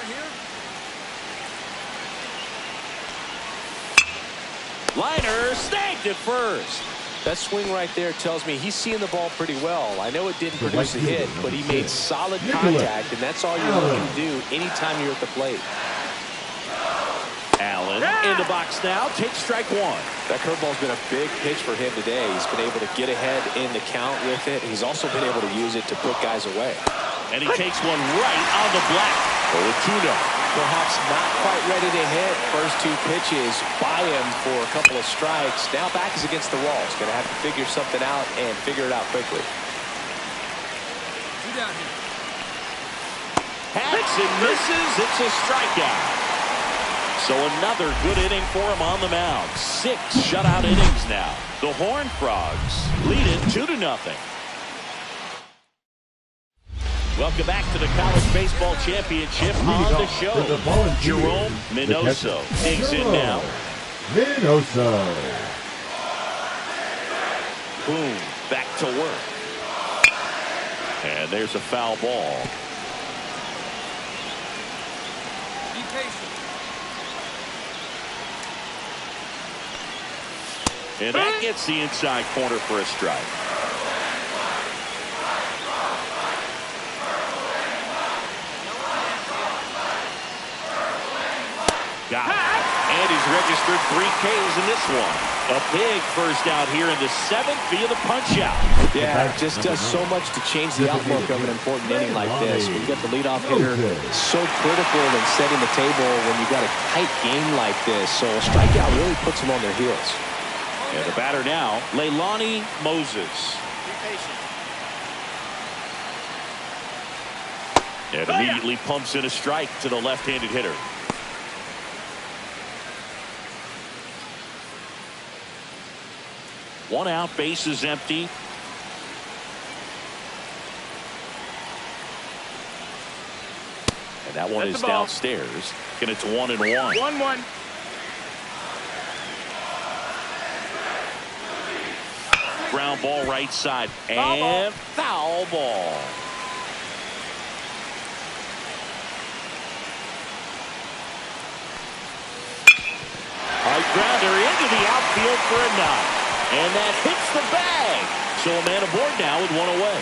Liner snagged at first. That swing right there tells me he's seeing the ball pretty well. I know it didn't produce a hit, but he made solid contact, and that's all you're looking to do anytime you're at the plate. Allen in the box now, takes strike one. That curveball's been a big pitch for him today. He's been able to get ahead in the count with it. He's also been able to use it to put guys away. And he takes one right on the black for a 2-0. Perhaps not quite ready to hit. First two pitches by him for a couple of strikes. Now back is against the wall. He's going to have to figure something out and figure it out quickly. Two down here. Hacks and misses. It's a strikeout. So another good inning for him on the mound. 6 shutout innings now. The Horned Frogs lead it 2-0. Welcome back to the College Baseball Championship on the show. Jerome Minoso digs in now. Minoso. Boom, back to work. And there's a foul ball. Be patient. And that gets the inside corner for a strike. Got it. And he's registered 3 Ks in this one. A big first out here in the 7th via the punch out. Yeah, it just does so much to change the outlook of an important inning like this. We've got the leadoff hitter, so critical in setting the table when you've got a tight game like this. So a strikeout really puts them on their heels. And the batter now, Leilani Moses. Be patient. And immediately pumps in a strike to the left-handed hitter. One out, base is empty. And that one is downstairs. And it's 1-1. 1-1. Ground ball right side. And foul ball. High grounder into the outfield for a knock. And that hits the bag. So a man aboard now with 1 away.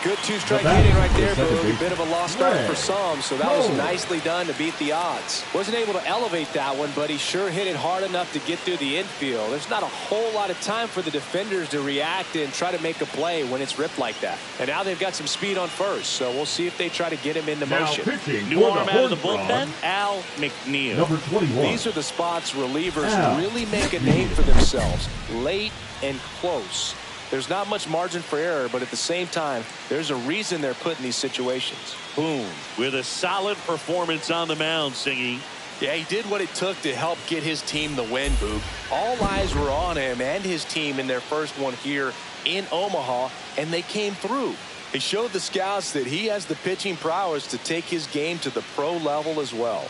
Good 2-strike inning right there, Boog. A bit of a lost start for some, so that was nicely done to beat the odds. Wasn't able to elevate that one, but he sure hit it hard enough to get through the infield. There's not a whole lot of time for the defenders to react and try to make a play when it's ripped like that. And now they've got some speed on first, so we'll see if they try to get him into motion. New arm out of the bullpen, Al McNeil. Number 21. These are the spots relievers really make a name for themselves. Late and close. There's not much margin for error, but at the same time, there's a reason they're put in these situations. Boom. With a solid performance on the mound, Singy. Yeah, he did what it took to help get his team the win, Boog. All eyes were on him and his team in their first one here in Omaha, and they came through. He showed the scouts that he has the pitching prowess to take his game to the pro level as well.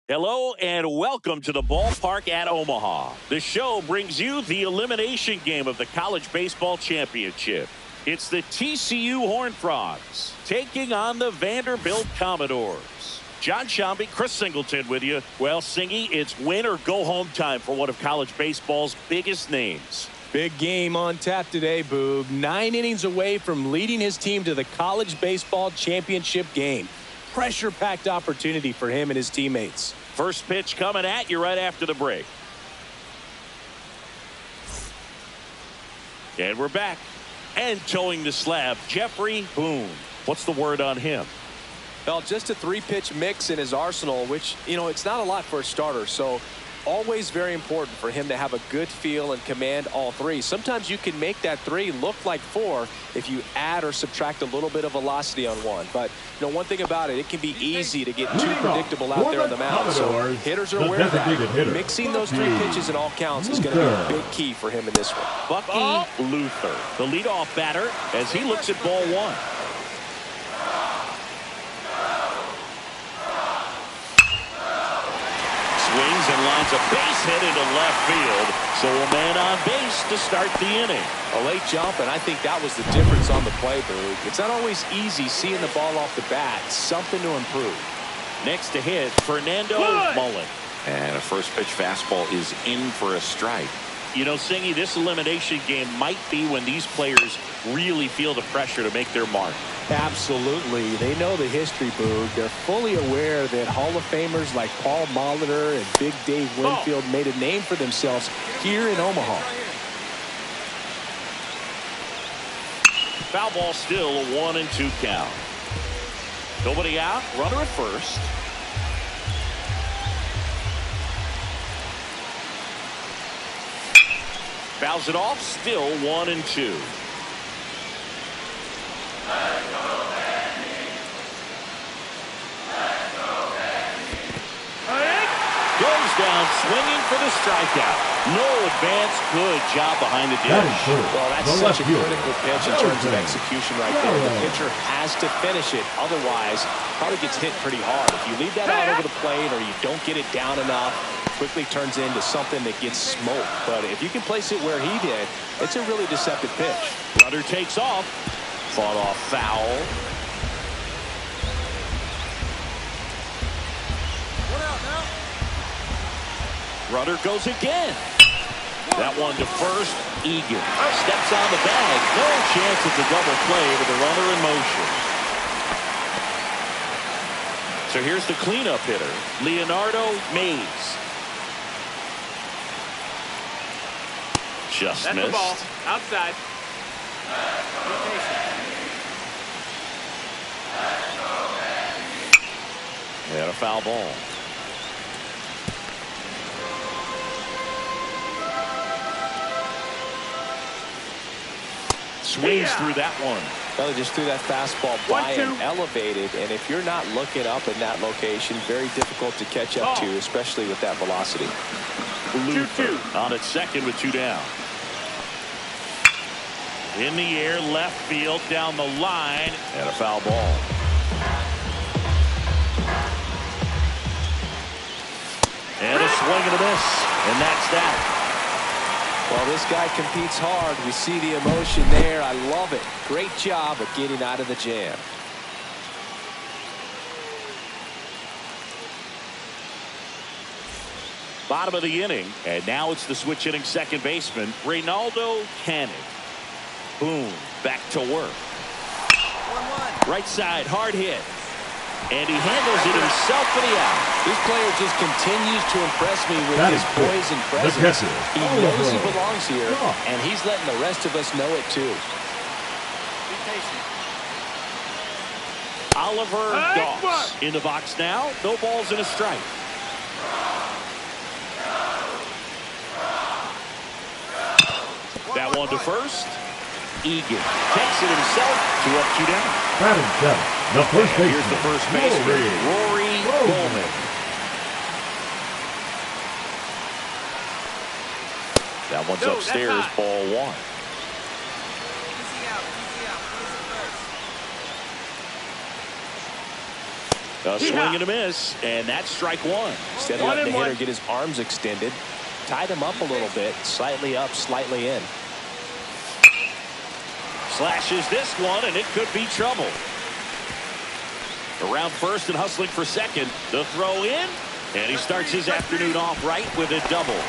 Hello and welcome to the ballpark at Omaha. The show brings you the elimination game of the College Baseball Championship. It's the TCU Horned Frogs taking on the Vanderbilt Commodores. John Shambi, Chris Singleton with you. Well, Singy, it's win or go home time for one of college baseball's biggest names. Big game on tap today, Boog. 9 innings away from leading his team to the College Baseball Championship game. Pressure-packed opportunity for him and his teammates. First pitch coming at you right after the break. And we're back. And towing the slab, Jeffrey Boone. What's the word on him? Well, just a 3-pitch mix in his arsenal, which, it's not a lot for a starter. So always very important for him to have a good feel and command all 3. Sometimes you can make that 3 look like 4 if you add or subtract a little bit of velocity on one. But one thing about it can be easy to get too predictable out there on the mound. So hitters are aware of that. Mixing those 3 pitches in all counts is going to be a big key for him in this one. Bucky Luther, the leadoff batter, as he looks at ball 1. Swings and lines a base hit into left field. So a man on base to start the inning. A late jump, and I think that was the difference on the play, Boog. It's not always easy seeing the ball off the bat. Something to improve. Next to hit, Fernando Mullen. And a first pitch fastball is in for a strike. Singy, this elimination game might be when these players really feel the pressure to make their mark. Absolutely. They know the history, Boog. They're fully aware that Hall of Famers like Paul Molitor and Big Dave Winfield made a name for themselves here in Omaha. Foul ball, still a 1-2 count. Nobody out, runner at first. Fouls it off, still 1-2. Goes down swinging for the strikeout. No advance. Good job behind the dish. Well, that's such a critical pitch in terms of execution right there. The pitcher has to finish it. Otherwise, probably gets hit pretty hard. If you leave that out over the plate or you don't get it down enough, quickly turns into something that gets smoked. But if you can place it where he did, it's a really deceptive pitch. Runner takes off. Fought off foul. Runner goes again. That one to first. Egan steps on the bag. No chance at the double play with the runner in motion. So here's the cleanup hitter, Leonardo Mays. Just That's missed. the ball. Outside. And a foul ball. Swings through that one. Well, they just threw that fastball by and elevated, and if you're not looking up in that location, very difficult to catch up to, especially with that velocity. Luther on at second with 2 down. In the air, left field, down the line, and a foul ball. And a swing and a miss, and that's that. Well, this guy competes hard. We see the emotion there. I love it. Great job of getting out of the jam. Bottom of the inning, and now it's the switch hitting second baseman, Reynaldo Cannon. Boom, back to work. 1-1. Right side, hard hit. And he handles it himself for the out. This player just continues to impress me with his poise and presence. He knows he belongs here, and he's letting the rest of us know it too. Be patient. Oliver Goss in the box now. No balls and a strike. That one to first. Egan takes it himself. 2 up, 2 down. Batting seventh, the first baseman. Here's the first baseman, Rory Bowman. That one's upstairs, ball 1. Easy out, easy out. A swing and a miss, and that's strike 1. Instead of letting the hitter get his arms extended, tie them up a little bit, slightly up, slightly in. Slashes this one, and it could be trouble. Around first and hustling for second. The throw in, and he starts his afternoon off right with a double.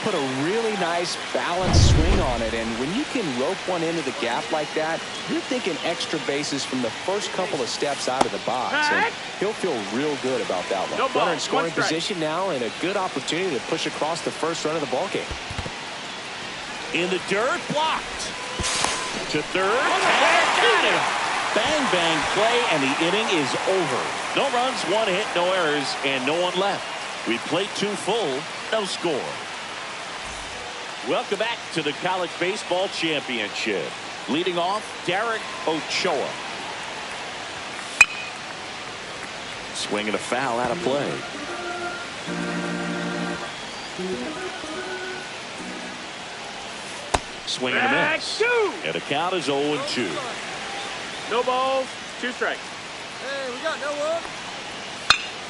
Put a really nice balanced swing on it, and when you can rope one into the gap like that, you're thinking extra bases from the first couple of steps out of the box, and he'll feel real good about that one. Runner in scoring position now, and a good opportunity to push across the first run of the ballgame. In the dirt, blocked. To third, and got him. Bang, bang play, and the inning is over. No runs, 1 hit, no errors, and no one left. We played 2 full, no score. Welcome back to the College Baseball Championship. Leading off, Derek Ochoa. Swinging a foul out of play. Swing and a miss. And the count is 0-2. No balls, 2 strikes. Hey, we got no one.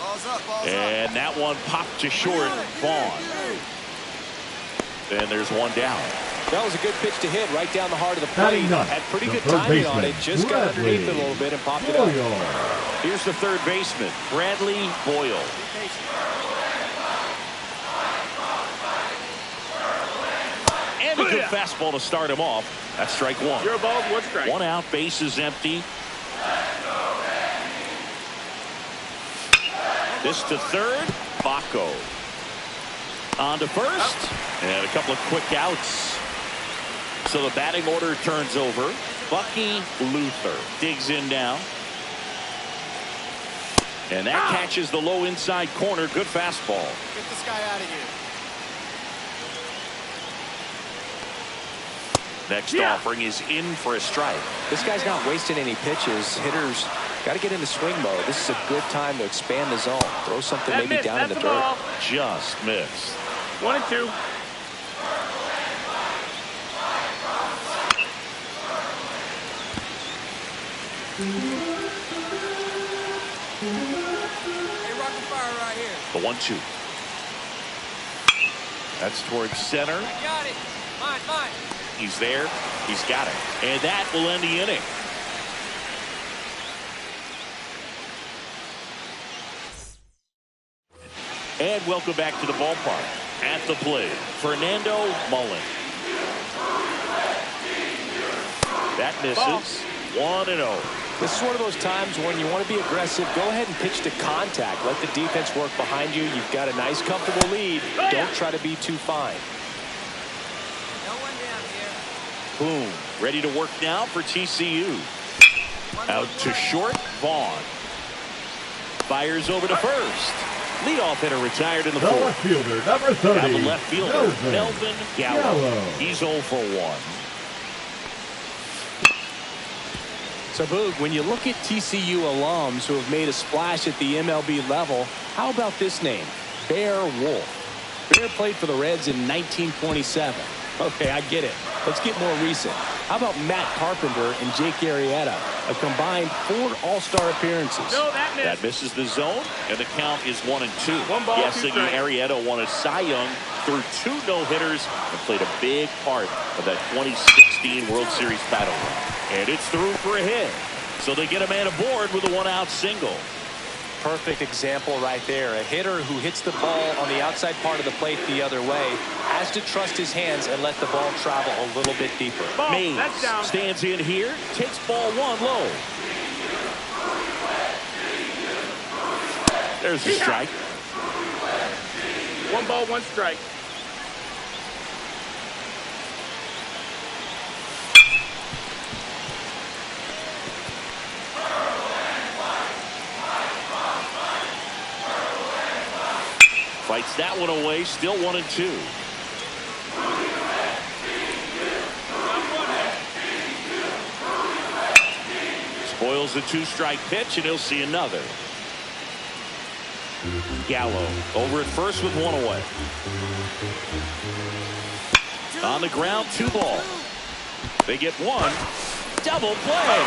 Balls up, balls up. And that one popped to short. Vaughn. And there's 1 down. That was a good pitch to hit right down the heart of the plate. Had pretty good timing on it. Just got underneath it a little bit and popped it up. Here's the third baseman, Bradley Boyle. And a good fastball to start him off. That's strike 1. 0 balls, 1 strike. 1 out, base is empty. This to third, Baco. On to first, and a couple of quick outs. So the batting order turns over. Bucky Luther digs in now. And that catches the low inside corner. Good fastball. Get this guy out of here. Next offering is in for a strike. This guy's not wasting any pitches. Hitters got to get into swing mode. This is a good time to expand the zone. Throw something maybe down in the dirt. Just missed. 1 and 2. Hey, rockin' fire right here. The 1-2. That's towards center. I got it. Mine. He's there. He's got it. And that will end the inning. And welcome back to the ballpark. At the plate, Fernando Mullen. That misses. 1-0. This is one of those times when you want to be aggressive. Go ahead and pitch to contact. Let the defense work behind you. You've got a nice, comfortable lead. Don't try to be too fine. No one down here. Boom. Ready to work now for TCU. Out to short, Vaughn. Fires over to first. Leadoff hitter retired in the fourth. Left fielder, number 30. Now the left fielder, Melvin Gallo. He's 0 for 1. So, Boog, when you look at TCU alums who have made a splash at the MLB level, how about this name? Bear Wolf. Bear played for the Reds in 1927. Okay, I get it. Let's get more recent. How about Matt Carpenter and Jake Arrieta, a combined 4 All-Star appearances? No, that missed. That misses the zone, and the count is 1-2. 1 ball, 2 Guessing strikes. Arrieta won a Cy Young through 2 no-hitters and played a big part of that 2016 World Series title run. And it's through for a hit. So they get a man aboard with a 1-out single. Perfect example right there. A hitter who hits the ball on the outside part of the plate the other way has to trust his hands and let the ball travel a little bit deeper. Mays stands in here, takes ball 1 low. There's the strike. 1 ball, 1 strike. Fights that one away, still 1-2. Spoils the 2-strike pitch, and he'll see another. Gallo over at first with 1 away. On the ground, 2 ball. They get 1. Double play.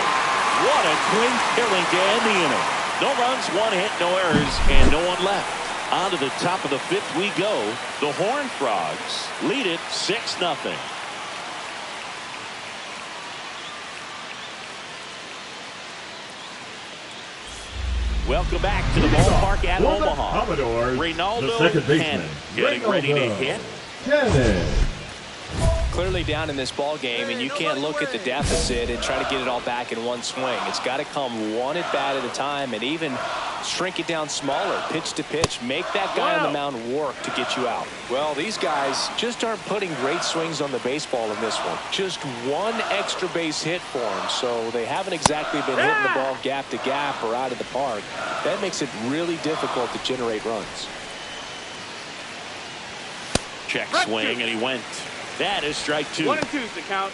What a quick killing to end the inning. No runs, 1 hit, no errors, and no one left. On to the top of the 5th we go. The Horned Frogs lead it 6-0. Welcome back to the ballpark at Omaha. Reynaldo Cannon getting ready to hit. Clearly down in this ball game, and you can't look at the deficit and try to get it all back in one swing. It's got to come 1 at bat at a time, and even shrink it down smaller, pitch to pitch. Make that guy on the mound work to get you out. Well, these guys just aren't putting great swings on the baseball in this one. Just 1 extra base hit for them, so they haven't exactly been hitting the ball gap to gap or out of the park. That makes it really difficult to generate runs. Check swing, and he went. That is strike 2. 1 and 2's the count.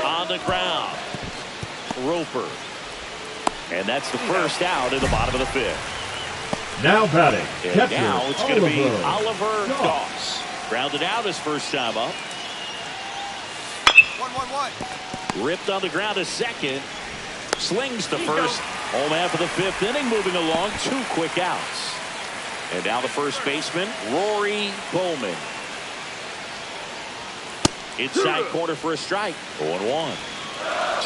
On the ground. Roper. And that's the first out in the bottom of the 5th. Now batting. And now it's going to be Oliver Goss. Grounded out his first time up. 1-1-1. Ripped on the ground a second. Slings the first. Home half of the 5th inning, moving along, 2 quick outs. And now the first baseman, Rory Bowman. Inside corner for a strike. 0-1.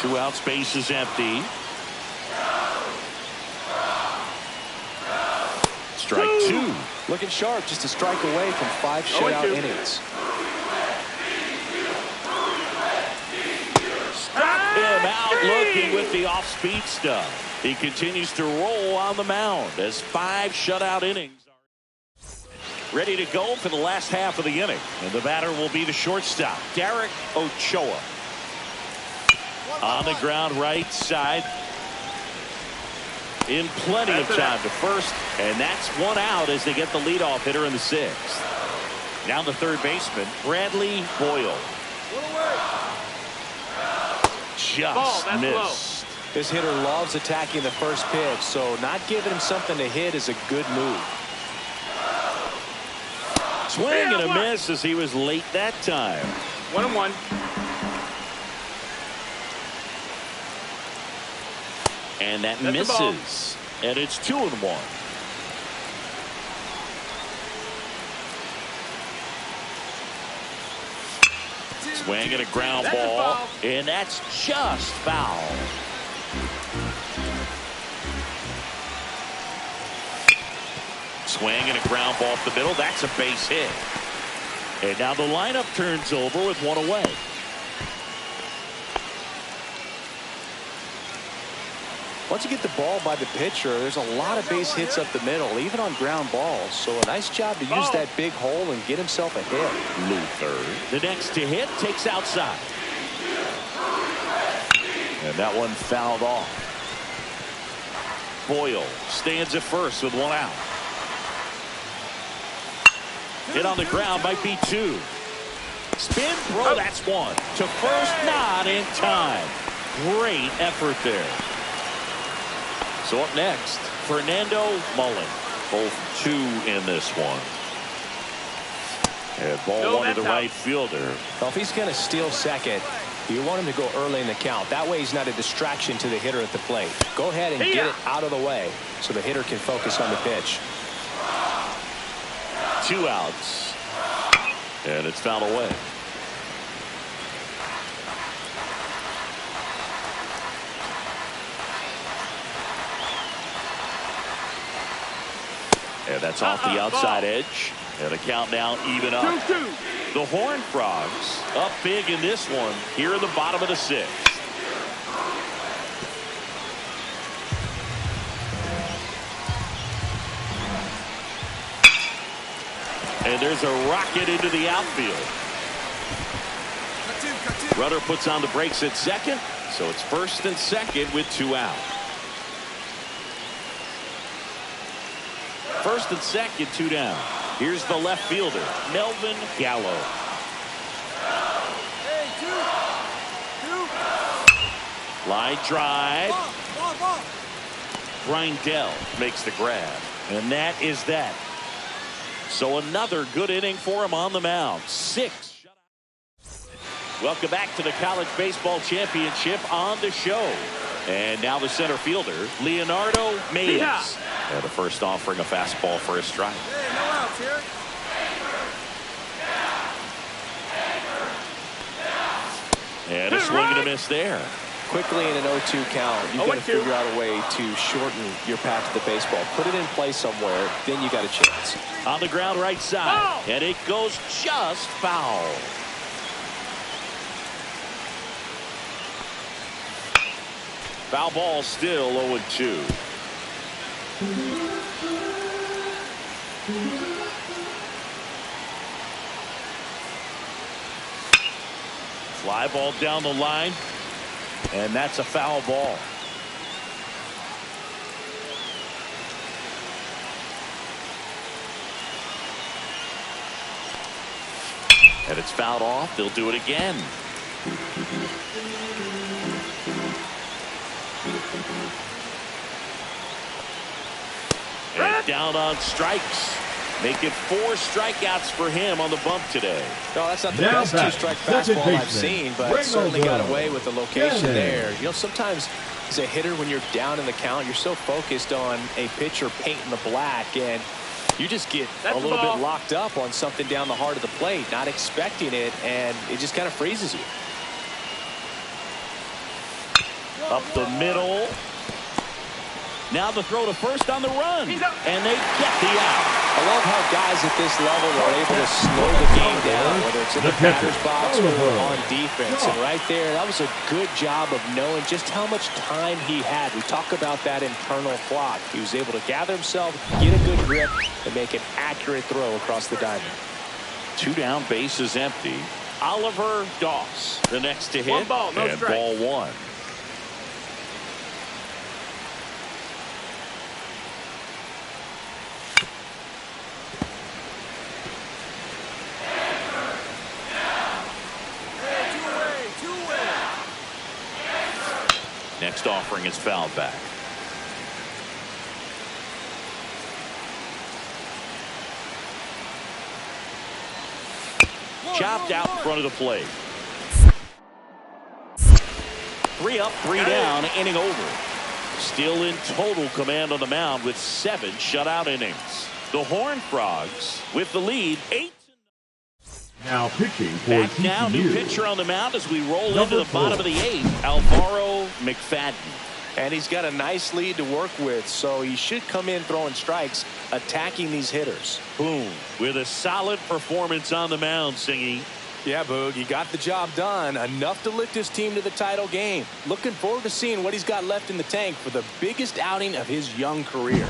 2 outs, base is empty. Strike 2. Looking sharp, just a strike away from 5 shutout innings. Struck him out looking with the off-speed stuff. He continues to roll on the mound as 5 shutout innings are ready to go for the last half of the inning. And the batter will be the shortstop, Derek Ochoa. On the ground right side. In plenty of time to first. And that's 1 out as they get the leadoff hitter in the 6th. Now the third baseman, Bradley Boyle. Just missed. This hitter loves attacking the first pitch, so not giving him something to hit is a good move. Swing and a miss as he was late that time. 1-1. And that misses. And it's 2-1. Swing and a ground ball. And that's just foul. Swing and a ground ball off the middle. That's a base hit. And now the lineup turns over with 1 away. Once you get the ball by the pitcher, there's a lot of base hits up the middle, even on ground balls. So a nice job to use that big hole and get himself a hit. Luther, the next to hit, takes outside. And that one fouled off. Boyle stands at first with 1 out. Hit on the ground might be 2. Spin throw, that's one. To first, not in time. Great effort there. So up next, Fernando Mullen. Both 2 in this one. And ball 1 to the right fielder. Well, if he's going to steal second, you want him to go early in the count. That way he's not a distraction to the hitter at the plate. Go ahead and get it out of the way so the hitter can focus on the pitch. 2 outs. And it's fouled away. And that's off the outside edge. And the count now even up. 2-2. The Horned Frogs up big in this one here in the bottom of the 6th. And there's a rocket into the outfield. Rudder puts on the brakes at second. So it's first and second with 2 out. First and second, 2 down. Here's the left fielder, Melvin Gallo. Line drive. Grindell makes the grab. And that is that. So another good inning for him on the mound. 6 shutouts. Welcome back to the College Baseball Championship on the show. And now the center fielder, Leonardo Mays. And the first offering a fastball for a strike. Hey, no outs here. And a swing and a miss there. Quickly in an 0-2 count, you've got to figure out a way to shorten your path to the baseball. Put it in play somewhere, then you got a chance. On the ground right side. And it goes just foul. Foul ball still 0-2. Fly ball down the line. And that's a foul ball. And it's fouled off. They'll do it again. And down on strikes. Make it 4 strikeouts for him on the bump today. No, that's not the best 2-strike fastball I've seen, but certainly got away with the location there. You know, sometimes as a hitter, when you're down in the count, you're so focused on a pitcher painting the black, and you just get a little bit locked up on something down the heart of the plate, not expecting it, and it just kind of freezes you. Up the middle. Now the throw to first on the run. And they get the out. I love how guys at this level are able to slow the game down, whether it's in the batter's box or on defense. And right there, that was a good job of knowing just how much time he had. We talk about that internal clock. He was able to gather himself, get a good grip, and make an accurate throw across the diamond. 2 down, bases empty. Oliver Doss, the next to hit. 1 ball, no and strike. Ball 1. Next offering is fouled back. Chopped out in front of the plate. 3 up, 3 down, inning over. Still in total command on the mound with 7 shutout innings. The Horned Frogs with the lead 8. Now pitching for Back now, new pitcher on the mound as we roll into the bottom of the 8th, Alvaro McFadden. And he's got a nice lead to work with, so he should come in throwing strikes, attacking these hitters. Boom. With a solid performance on the mound, Singy. Yeah, Boog, he got the job done, enough to lift his team to the title game. Looking forward to seeing what he's got left in the tank for the biggest outing of his young career.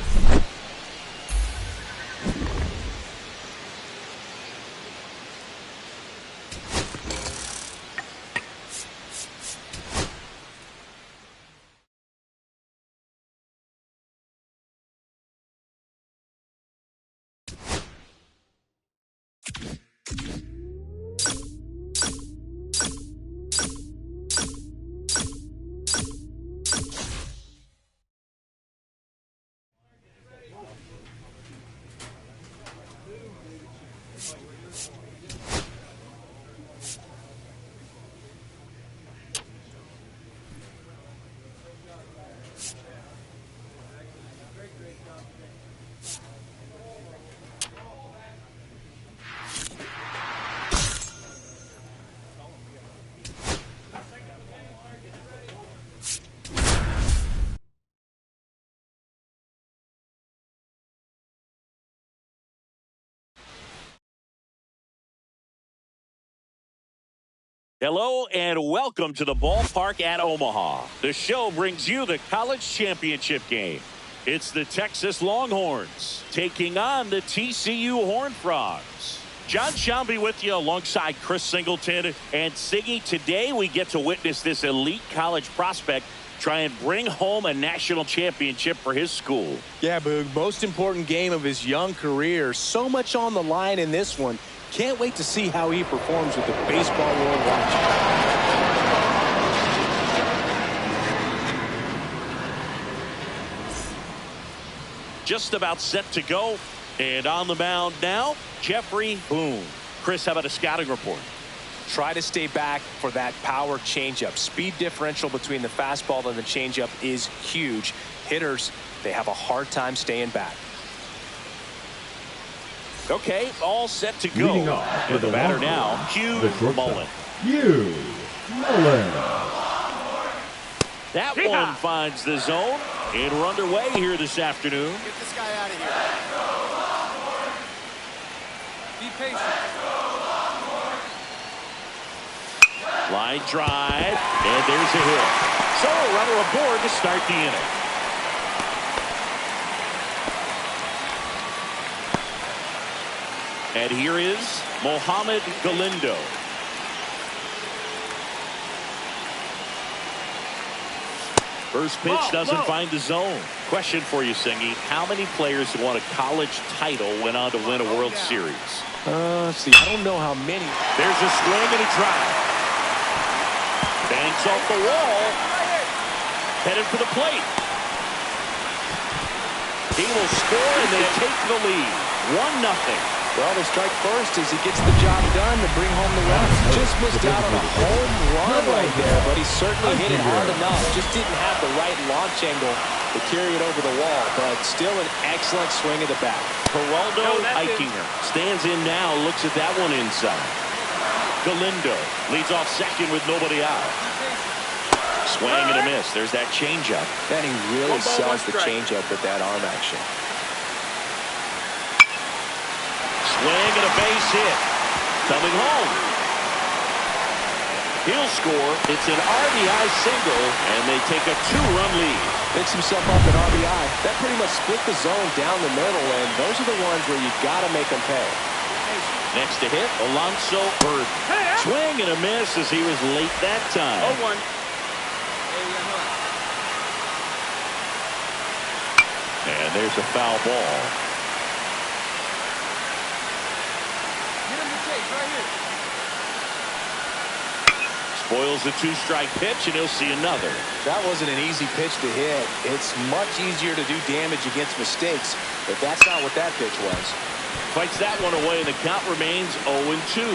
Hello and welcome to the ballpark at Omaha. The show brings you the college championship game. It's the Texas Longhorns taking on the TCU Horned Frogs. John Shambi with you alongside Chris Singleton and Siggy. Today we get to witness this elite college prospect try and bring home a national championship for his school. Yeah, Boog, most important game of his young career. So much on the line in this one. Can't wait to see how he performs with the baseball world watching. Just about set to go. And on the mound now, Jeffrey Boone. Chris, how about a scouting report? Try to stay back for that power changeup. Speed differential between the fastball and the changeup is huge. Hitters, they have a hard time staying back. Okay, all set to go. Leading off And the batter now, Hugh Mullen. Hugh Mullen. That one finds the zone, and we're underway here this afternoon. Get this guy out of here. Be patient. Line drive, and there's a hit. So a runner aboard to start the inning. And here is Mohamed Galindo. First pitch doesn't find the zone. Question for you, Singy. How many players who won a college title went on to win a World Series? See, I don't know how many. There's a swing and a drive. Banks off the wall. Headed for the plate. He will score and they take the lead. 1-0. Well, they strike first as he gets the job done to bring home the run. Just missed out on a home run right there, but he certainly hit it hard enough. Just didn't have the right launch angle to carry it over the wall, but still an excellent swing of the bat. Geraldo Eichinger stands in now, looks at that one inside. Galindo leads off second with nobody out. Swing and a miss. There's that changeup. And he really sells the changeup with that arm action. Swing and a base hit. Coming home. He'll score. It's an RBI single, and they take a 2-run lead. Picks himself up at RBI. That pretty much split the zone down the middle, and those are the ones where you got to make them pay. Next to hit, Alonso Bird. Swing and a miss as he was late that time. 0-1. And there's a foul ball. Spoils the 2-strike pitch, and he'll see another. That wasn't an easy pitch to hit. It's much easier to do damage against mistakes, but that's not what that pitch was. Fights that one away, and the count remains 0-2.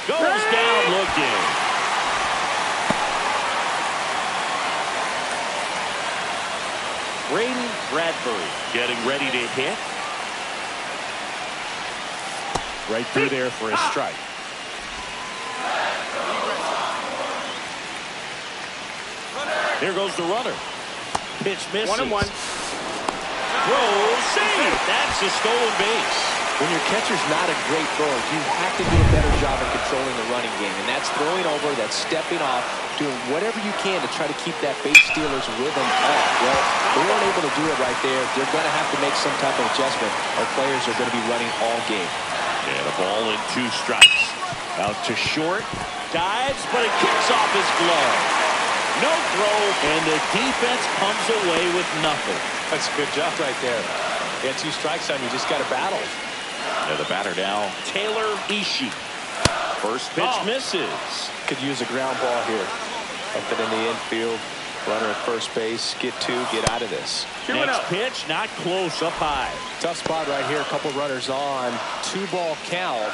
Goes down looking. Braden Bradbury getting ready to hit. Right through there for a strike. Here goes the runner. Pitch misses. 1-1. Throw, save. That's a stolen base. When your catcher's not a great thrower, you have to do a better job of controlling the running game. And that's throwing over, that's stepping off, doing whatever you can to try to keep that base stealer's rhythm off. Well, they weren't able to do it right there. They're going to have to make some type of adjustment. Our players are going to be running all game. And a ball and 2 strikes. Out to short. Dives, but it kicks off his glove. No throw, and the defense comes away with nothing. That's a good job right there. You got 2 strikes on you, just got to battle. And the batter now, Taylor Ishii. First pitch misses. Could use a ground ball here. Up it in the infield. Runner at first base. Get 2, get out of this. Next pitch, not close, up high. Tough spot right here. A couple runners on. 2-ball count.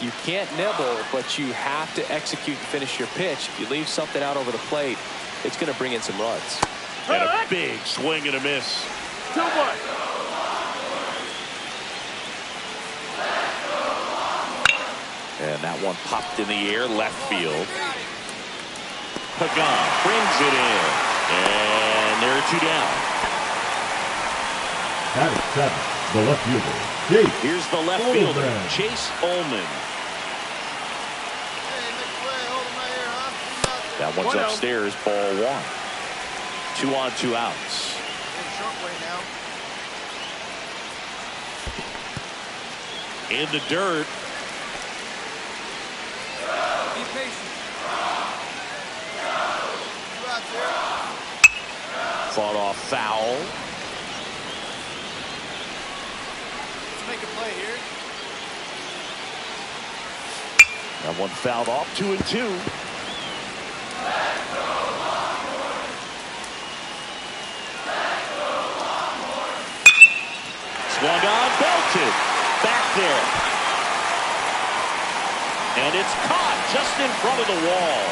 You can't nibble, but you have to execute and finish your pitch. If you leave something out over the plate, it's going to bring in some runs. And a big swing and a miss. 2-1. And that one popped in the air, left field. Pagan brings it in. And there are 2 down. That is 7. The left fielder, Chase. Here's the left Ullman. fielder, Chase Ullman. That one's upstairs, ball 1. 2 on, 2 outs. In the dirt. Be patient. Fought off foul. Let's make a play here. That one fouled off, 2-2. Swung on, belted. Back there. And it's caught just in front of the wall.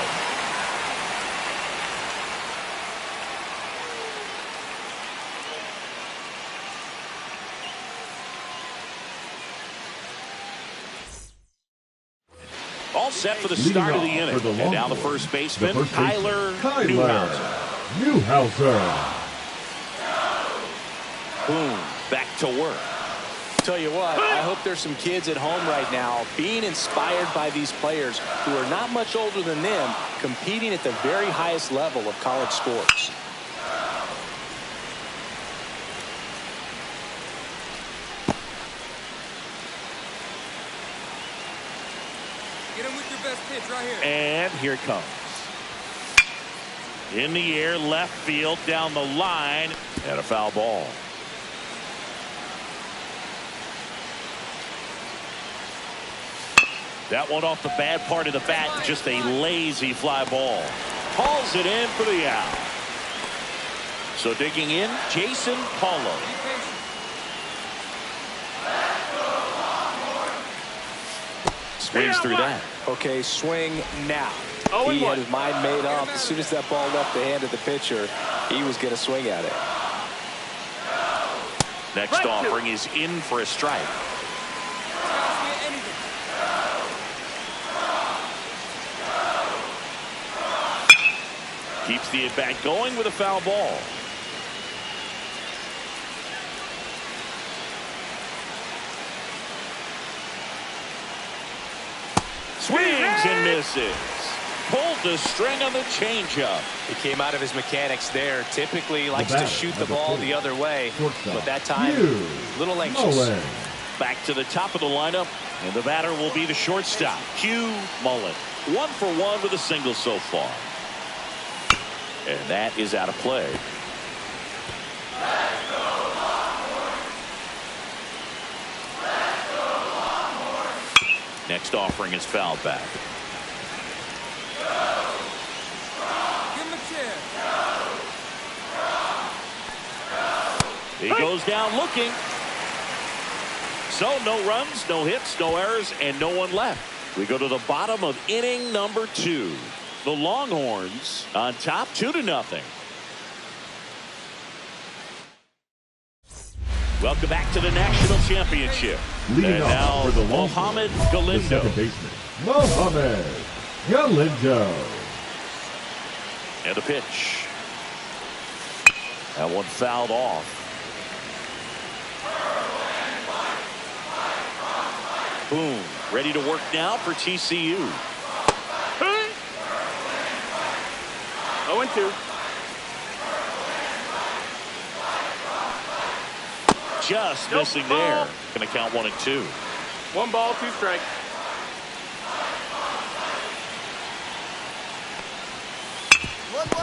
All set for the start of the inning. And now the first baseman, Kyler Newhouser. Boom, back to work. Tell you what, I hope there's some kids at home right now being inspired by these players who are not much older than them, competing at the very highest level of college sports. Get him with your best pitch right here. And here it comes. In the air, left field, down the line, and a foul ball. That one off the bad part of the bat, just a lazy fly ball. Hauls it in for the out. So digging in, Jason Paulo. Swings through that. Okay, swing now. He had his mind made up. As soon as that ball left the hand of the pitcher, he was going to swing at it. Next offering is in for a strike. Keeps the at-bat going with a foul ball. Swings and misses. Pulled the string on the changeup. He came out of his mechanics there. Typically likes to shoot the ball the other way, but that time a little anxious. Back to the top of the lineup, and the batter will be the shortstop, Hugh Mullen. 1 for 1 with a single so far. And that is out of play. Next offering is fouled back. Give him a chair. He goes down looking. So no runs, no hits, no errors, and no one left. We go to the bottom of inning number 2. The Longhorns on top 2-0. Welcome back to the national championship. Leading and off now for the Mohamed the Galindo. second baseman, Mohamed Galindo. And a pitch. That one fouled off. Boom. Ready to work now for TCU. 0-2. Just missing there. Going to count 1 and 2. 1 ball, 2 strikes.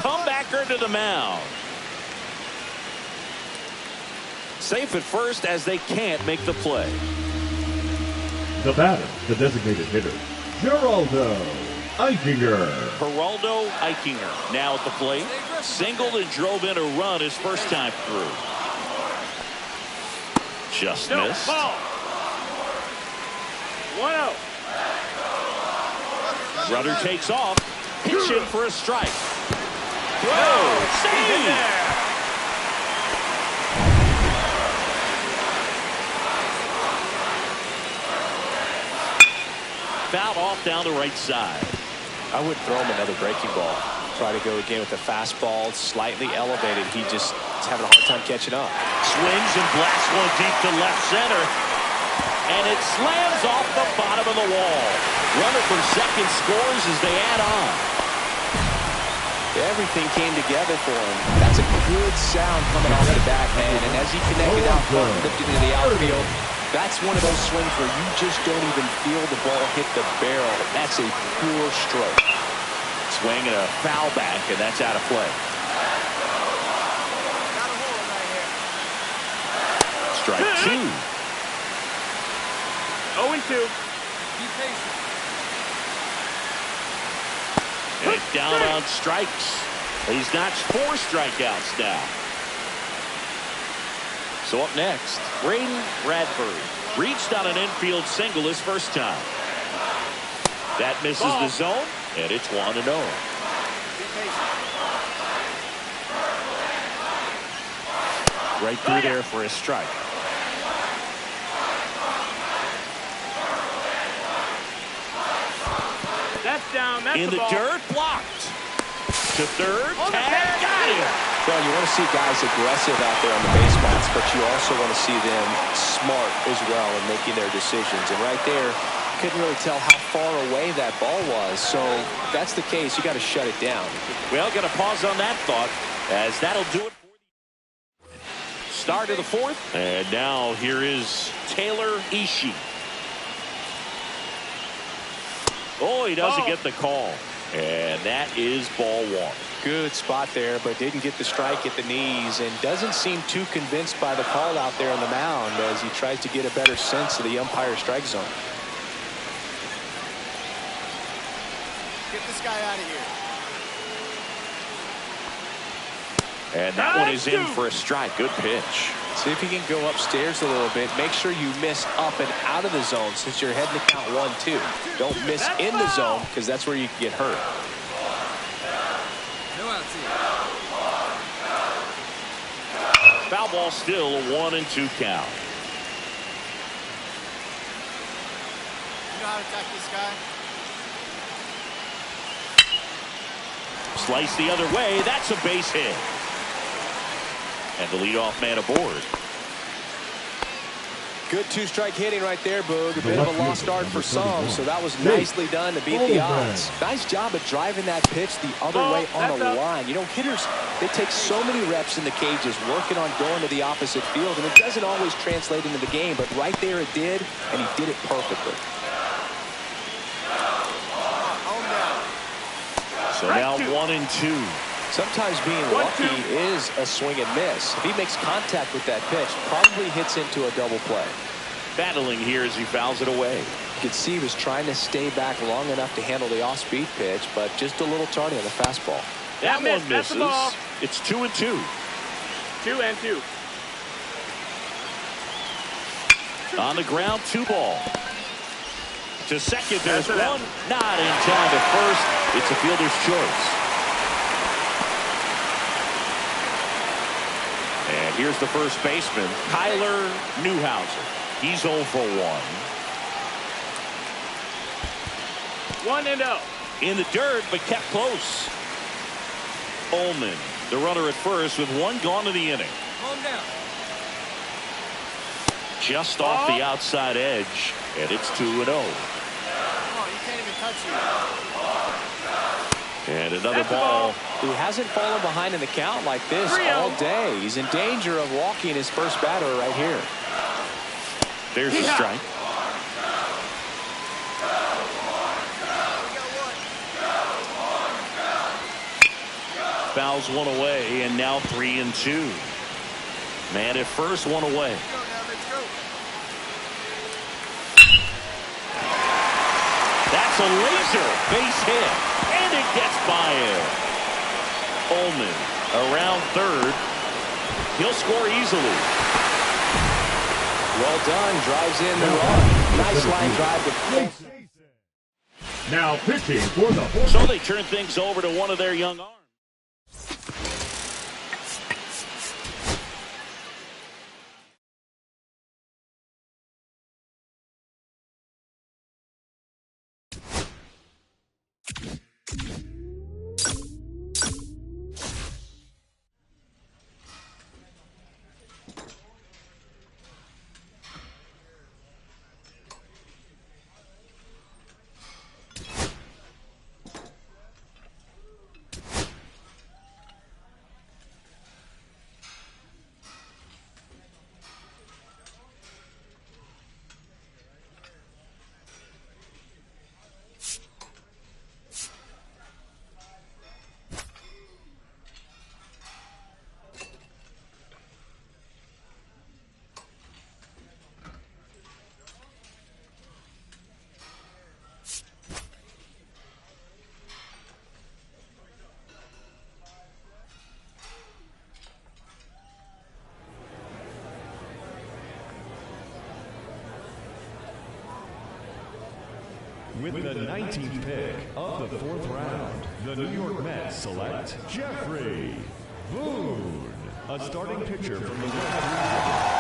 Comebacker to the mound. Safe at first as they can't make the play. The batter, the designated hitter, Geraldo Eichinger. Geraldo Eichinger now at the plate. Singled and drove in a run his first time through. Just missed. Ball. 1-0. Runner takes off. Pitch in for a strike. Whoa! Save! Fouled off down the right side. I would throw him another breaking ball. try to go again with the fastball slightly elevated. He just is having a hard time catching up. Swings and blasts one deep to left center. And it slams off the bottom of the wall. Runner from second scores as they add on. Everything came together for him. That's a good sound coming off the bat, man. And as he connected out front and lifted into the outfield, that's one of those swings where you just don't even feel the ball hit the barrel. That's a pure stroke. Swing and a foul back, and that's out of play. Strike two. 0-2. Be patient. And it's down on strikes. He's notched 4 strikeouts now. So up next, Braden Bradbury reached on an infield single his first time. That misses the zone, and it's 1-0. Right through there for a strike. That's down. That's In the ball. dirt, blocked. To third, tag, got him. Well, you want to see guys aggressive out there on the base paths, but you also want to see them smart as well in making their decisions. And right there, couldn't really tell how far away that ball was. So if that's the case, you got to shut it down. Well, got to pause on that thought, as that'll do it for the start of the fourth. And now here is Taylor Ishii. Oh, he doesn't get the call. And that is ball 1. Good spot there, but didn't get the strike at the knees and doesn't seem too convinced by the call out there on the mound as he tries to get a better sense of the umpire's strike zone. Get this guy out of here. And that one is in for a strike. Good pitch. See if he can go upstairs a little bit. Make sure you miss up and out of the zone since you're heading to count 1-2. Don't miss in the zone because that's where you can get hurt. No outs here. Foul ball still a 1-2 count. You know how to attack this guy? Slice the other way. That's a base hit. And the leadoff man aboard. Good 2-strike hitting right there, Boog. A bit of a lost start for some, so that was nicely done to beat the odds. Nice job of driving that pitch the other way on the line. You know, hitters, they take so many reps in the cages working on going to the opposite field, and it doesn't always translate into the game, but right there it did, and he did it perfectly. So now 1-2. Sometimes being lucky is a swing and miss. If he makes contact with that pitch, probably hits into a double play. Battling here as he fouls it away. You can see he was trying to stay back long enough to handle the off-speed pitch, but just a little tardy on the fastball. That one misses. It's 2-2. 2-2. On the ground, 2 ball. To second, there's one. Not in time to first. It's a fielder's choice. And here's the first baseman, Tyler Newhouser. He's 0 for 1. 1-0. In the dirt, but kept close. Ullman, the runner at first, with 1 gone to the inning. Calm down. Just off the outside edge, and it's 2-0. Come on, you can't even touch it. And another ball. He hasn't fallen behind in the count like this all day. He's in danger of walking his first batter right here. There's a strike. Fouls 1 away, and now 3-2. Man at first, 1 away. That's a laser base hit, and it gets by him. Ullman around third. He'll score easily. Well done. Drives in the run. Nice line drive to Now pitching for the fourth. So they turn things over to one of their young arms. With the 19th pick of the 4th round, the New York Mets select Jeffrey Boone, a starting pitcher from the West region.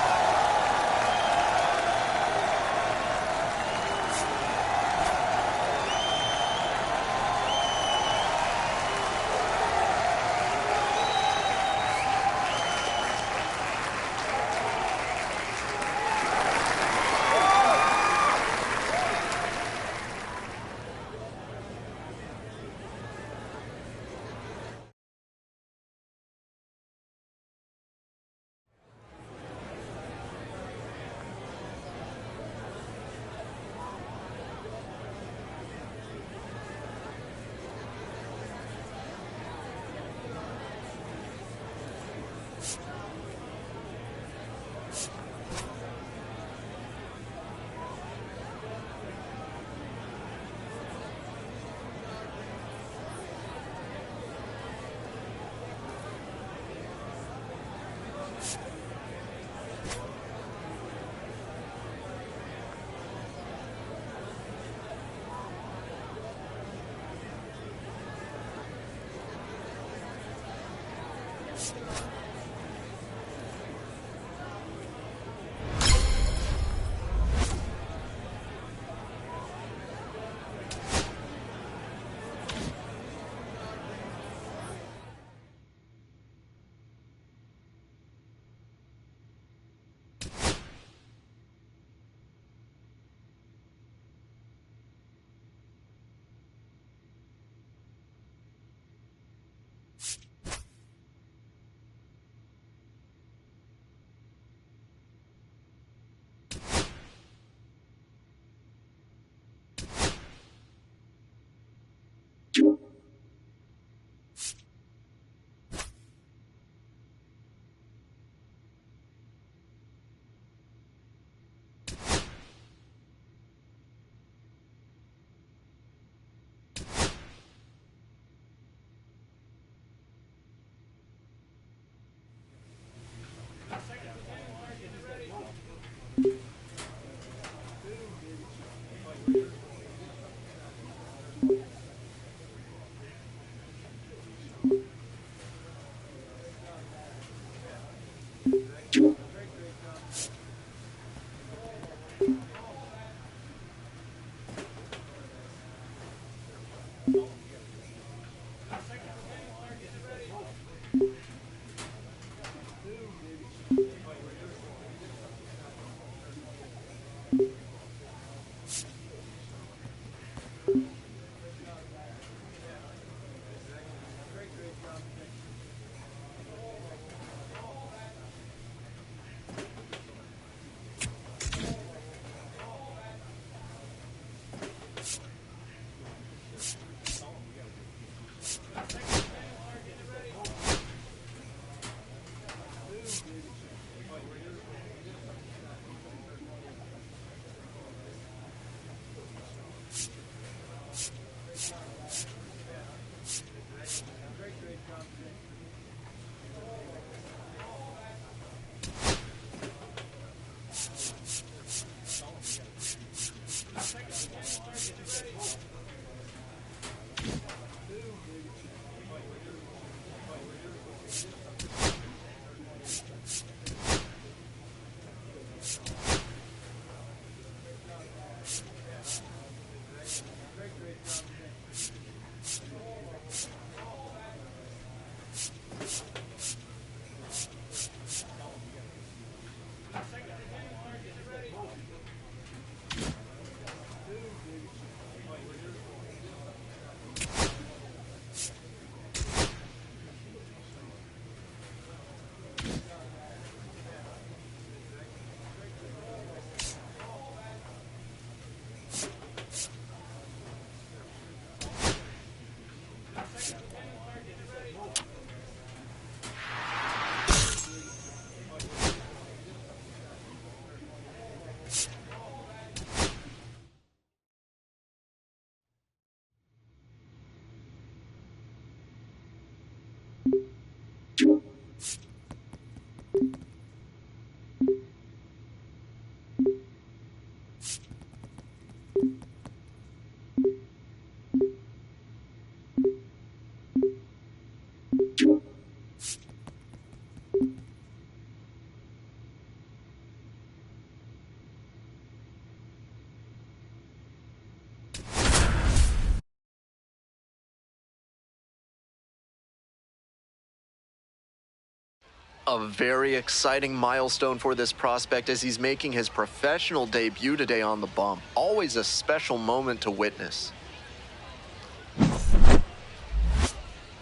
A very exciting milestone for this prospect as he's making his professional debut today on the bump. Always a special moment to witness.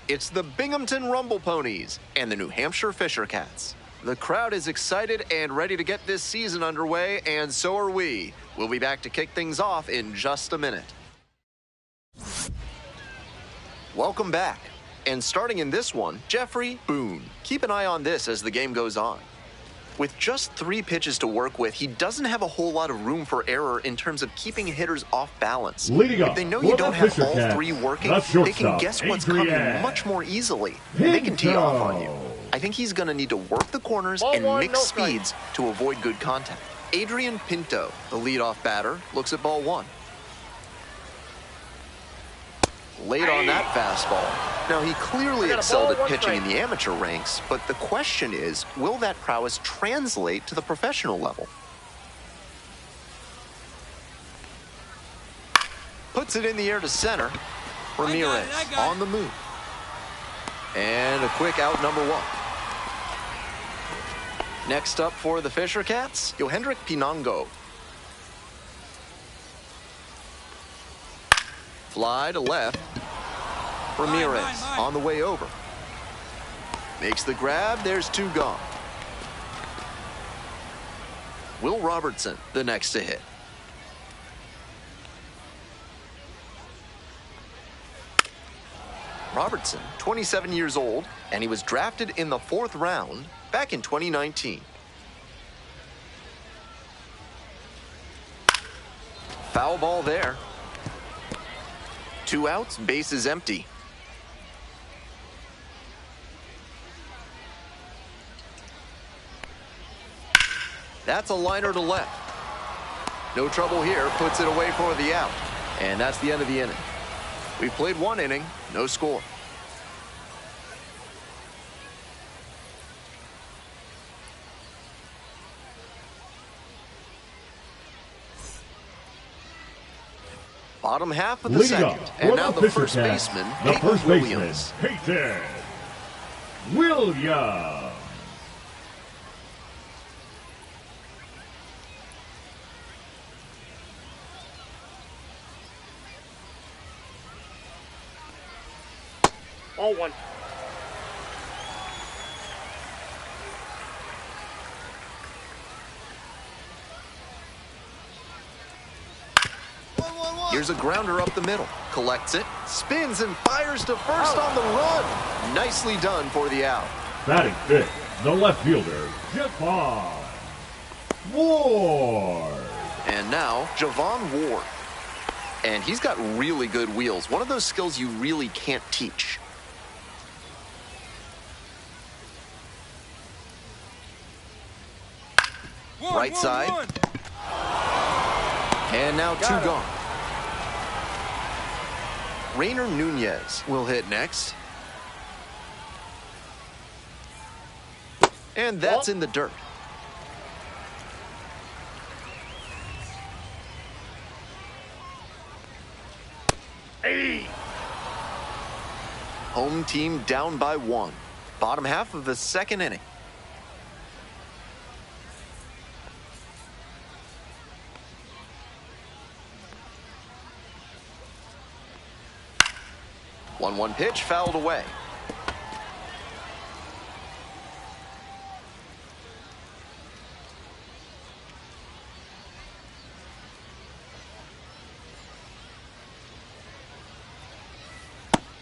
It's the Binghamton Rumble Ponies and the New Hampshire Fisher Cats. The crowd is excited and ready to get this season underway, and so are we. We'll be back to kick things off in just a minute. Welcome back. And starting in this one, Jeffrey Boone. Keep an eye on this as the game goes on. With just 3 pitches to work with, he doesn't have a whole lot of room for error in terms of keeping hitters off balance. If they know you don't have all 3 working, they can guess what's coming much more easily, and they can tee off on you. I think he's going to need to work the corners and mix speeds to avoid good contact. Adrian Pinto, the leadoff batter, looks at ball 1. Late on that fastball. Now, he clearly excelled at pitching in the amateur ranks, but the question is, will that prowess translate to the professional level? Puts it in the air to center. Ramirez on the move. And a quick out, number 1. Next up for the Fisher Cats, Yohendrick Pinango. Fly to left. Ramirez on the way over. Makes the grab. There's 2 gone. Will Robertson, the next to hit. Robertson, 27 years old, and he was drafted in the 4th round back in 2019. Foul ball there. 2 outs, base is empty. That's a liner to left. No trouble here, puts it away for the out. And that's the end of the inning. We've played 1 inning, no score. Bottom half of the second, and now the first baseman, Peyton Williams. Peyton Williams. All 1. Here's a grounder up the middle. Collects it, spins, and fires to first on the run. Nicely done for the out. Batting 5th, the left fielder, Javon Ward. And now, Javon Ward. And he's got really good wheels. One of those skills you really can't teach. Right side. And now 2 gone. Rainer Nunez will hit next. And that's in the dirt. Home team down by 1. Bottom half of the 2nd inning. One pitch fouled away.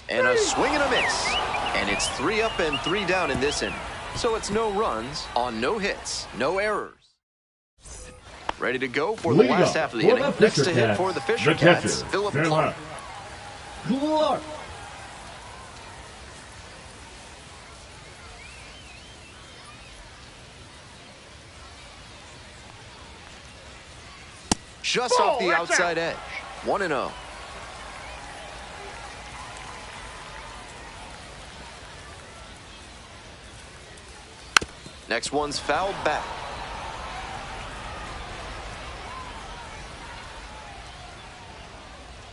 And a swing and a miss. And it's 3 up and 3 down in this inning. So it's no runs on no hits, no errors. Ready to go for the last half of the inning. Next to hit for the Fisher Cats, Philip Clark. Just off the outside edge. 1-0. Next one's fouled back.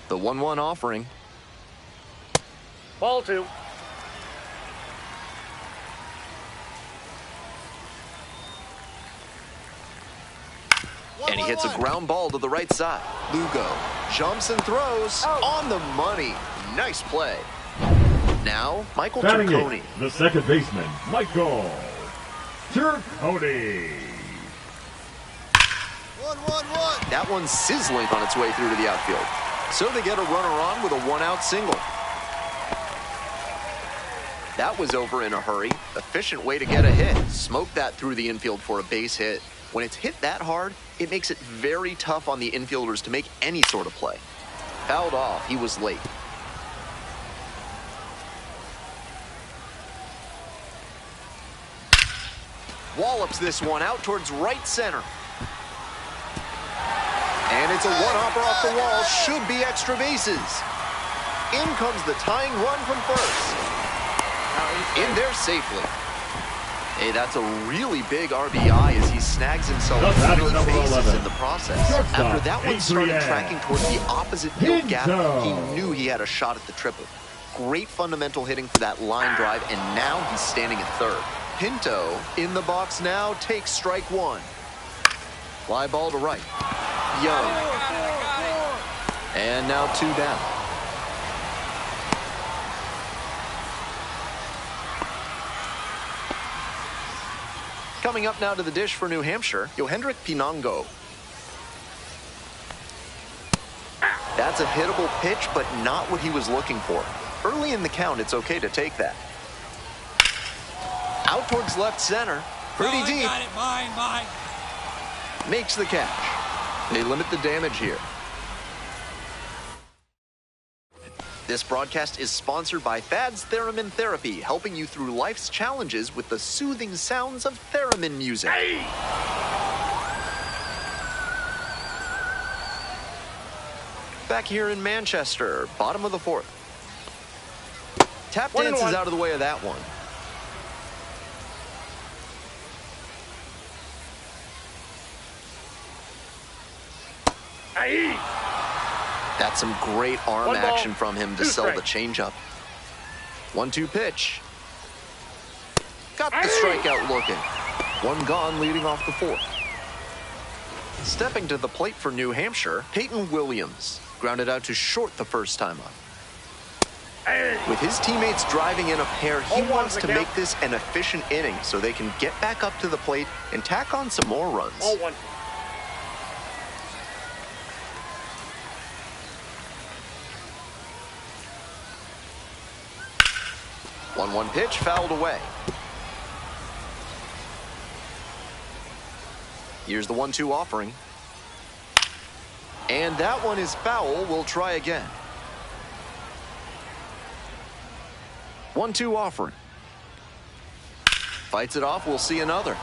The 1-1 offering. Ball 2. And he hits a ground ball to the right side. Lugo jumps and throws on the money. Nice play. Now, Michael Turconi. The second baseman, Michael Turconi. 1-1-1. That one's sizzling on its way through to the outfield. So they get a runner on with a one-out single. That was over in a hurry. Efficient way to get a hit. Smoke that through the infield for a base hit. When it's hit that hard, it makes it very tough on the infielders to make any sort of play. Fouled off. He was late. Wallops this one out towards right center. And it's a one-hopper off the wall. Should be extra bases. In comes the tying run from first. In there safely. Hey, that's a really big RBI as he snags himself three bases in the process. After that one started tracking towards the opposite field gap, he knew he had a shot at the triple. Great fundamental hitting for that line drive, and now he's standing at third. Pinto in the box now takes strike one. Fly ball to right. Young. And now two down. Coming up now to the dish for New Hampshire, Yohendrick Pinango. That's a hittable pitch, but not what he was looking for. Early in the count, it's okay to take that. Out towards left center. Pretty deep. Got it. Mine. Makes the catch. They limit the damage here. This broadcast is sponsored by Thad's Theremin Therapy, helping you through life's challenges with the soothing sounds of theremin music. Hey! Back here in Manchester, bottom of the fourth. Tap dance is out of the way of that one. Aye. That's some great arm action from him to sell the changeup. 1-2 pitch. Got the strikeout looking. One gone leading off the fourth. Stepping to the plate for New Hampshire, Peyton Williams. Grounded out to short the first time up. With his teammates driving in a pair, he wants to make this an efficient inning so they can get back up to the plate and tack on some more runs. 1-1 pitch, fouled away. Here's the 1-2 offering. And that one is foul. We'll try again. 1-2 offering. Fights it off. We'll see another.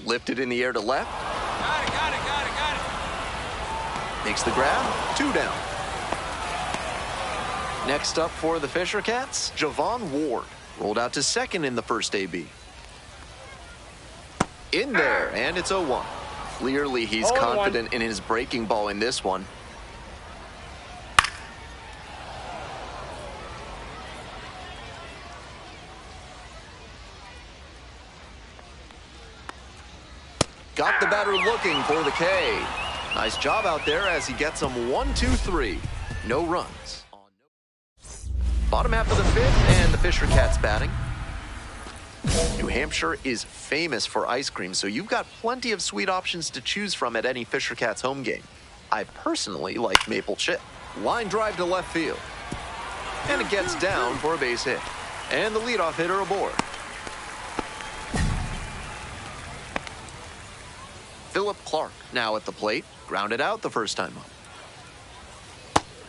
Lifted in the air to left. Got it. Makes the grab. 2 down. Next up for the Fisher Cats, Javon Ward. Rolled out to second in the first AB. In there, and it's 0-1. Clearly, he's confident in his breaking ball in this one. Got the batter looking for the K. Nice job out there as he gets him 1-2-3. No runs. Bottom half of the fifth, and the Fisher Cats batting. New Hampshire is famous for ice cream, so you've got plenty of sweet options to choose from at any Fisher Cats home game. I personally like maple chip. Line drive to left field. And it gets down for a base hit. And the leadoff hitter aboard. Philip Clark now at the plate. Grounded out the first time up.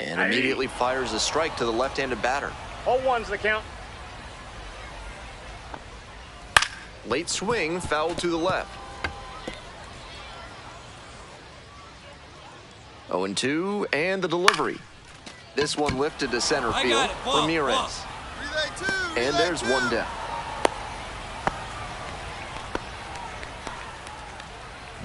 And immediately fires a strike to the left-handed batter. 0-1's the count. Late swing, foul to the left. 0-2, and the delivery. This one lifted to center field. Ramirez. And there's one down.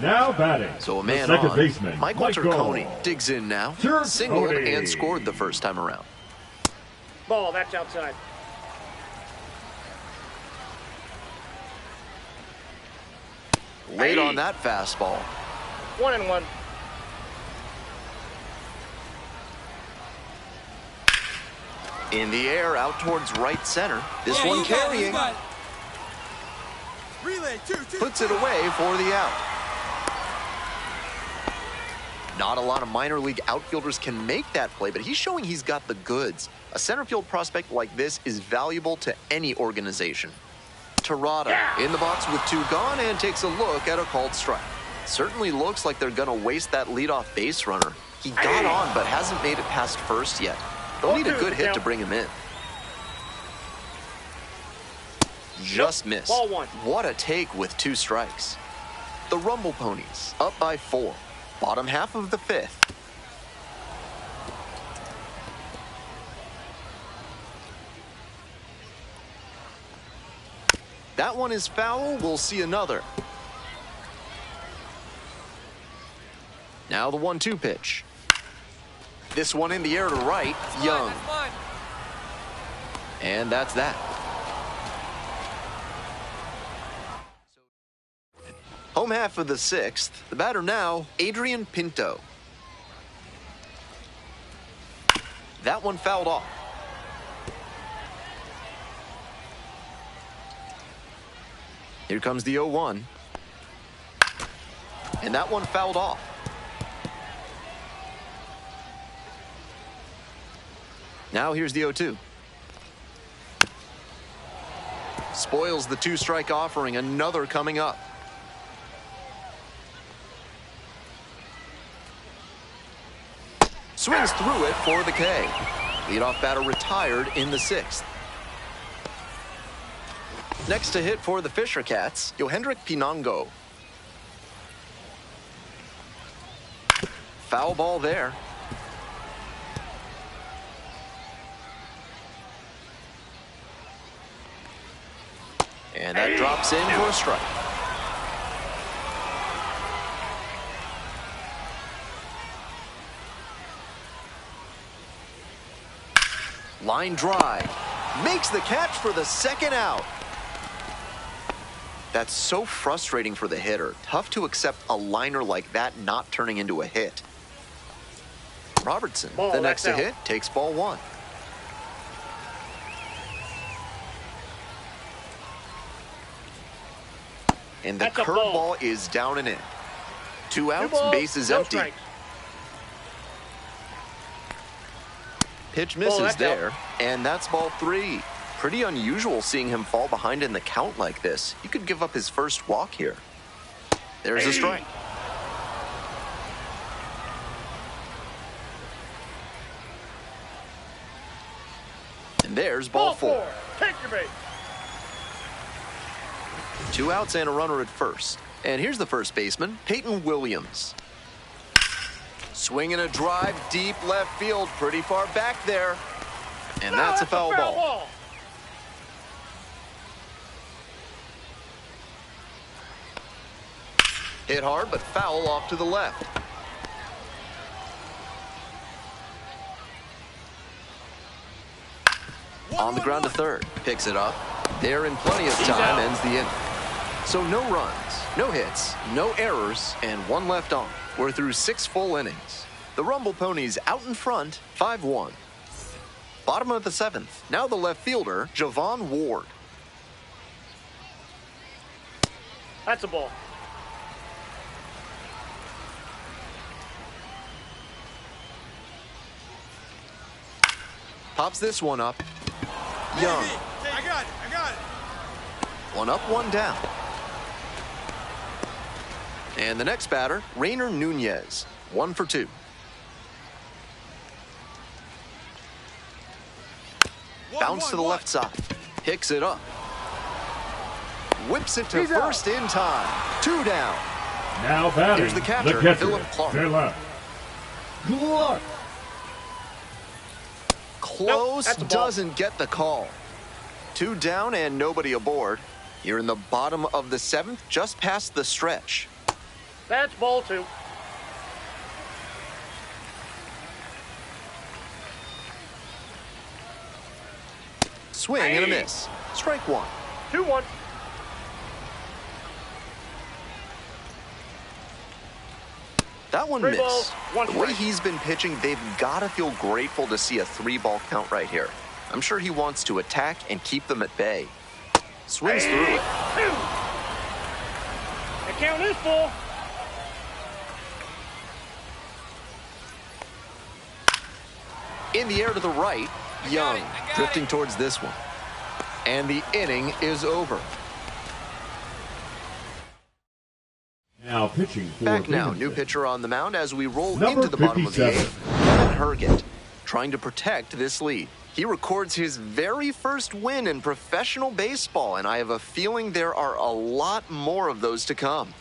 Now batting. So a man second on. Baseman, Michael Turconi digs in now. Singled and scored the first time around. Ball, that's outside. Late on that fastball. 1-1. In the air, out towards right center. This one carrying. Relay, two. Puts it away for the out. Not a lot of minor league outfielders can make that play, but he's showing he's got the goods. A center field prospect like this is valuable to any organization. Terada in the box with 2 gone and takes a look at a called strike. Certainly looks like they're going to waste that leadoff base runner. He got on, but hasn't made it past first yet. They'll need a good hit to bring him in. Just missed. Ball 1. What a take with 2 strikes. The Rumble Ponies up by 4. Bottom half of the 5th. That one is foul. We'll see another. Now the 1-2 pitch. This one in the air to right. Young. And that's that. Home half of the 6th. The batter now, Adrian Pinto. That one fouled off. Here comes the 0-1. And that one fouled off. Now here's the 0-2. Spoils the 2-strike offering. Another coming up. Swings through it for the K. Leadoff batter retired in the 6th. Next to hit for the Fisher Cats, Yohendrick Pinango. Foul ball there. And that drops in for a strike. Line drive. Makes the catch for the 2nd out. That's so frustrating for the hitter. Tough to accept a liner like that not turning into a hit. Robertson, the next to hit, takes ball 1. And the curveball is down and in. 2 outs, bases empty. Strikes. Pitch misses there, and that's ball 3. Pretty unusual seeing him fall behind in the count like this. He could give up his first walk here. There's a strike. And there's ball 4. Take your bait. 2 outs and a runner at first. And here's the first baseman, Peyton Williams. Swinging a drive deep left field, pretty far back there. And that's a foul ball. Hit hard, but foul off to the left. On the ground to third. Picks it up. There in plenty of time, ends the inning. So no runs, no hits, no errors, and 1 left on. We're through 6 full innings. The Rumble Ponies out in front, 5-1. Bottom of the 7th. Now the left fielder, Javon Ward. That's a ball. Pops this one up. Young. I got it. 1 up, 1 down. And the next batter, Rainer Nunez. 1 for 2. Bounce to the left side. Picks it up. Whips it to first in time. 2 down. Now batting, here's the catcher, Philip Clark. Close, doesn't get the call. 2 down and nobody aboard. You're in the bottom of the 7th, just past the stretch. That's ball 2. Swing and a miss. Strike one. 2-1. That one 3 missed. balls, 1 The way strike. he's been pitching, they've got to feel grateful to see a 3-ball count right here. I'm sure he wants to attack and keep them at bay. Swings through it. 2. The count is full. In the air to the right, Young drifting towards this one. And the inning is over. Now pitching for Back now, Binghamton. new pitcher on the mound as we roll Number into the bottom of the 57. 8th. Kevin Herget trying to protect this lead. He records his very first win in professional baseball, and I have a feeling there are a lot more of those to come.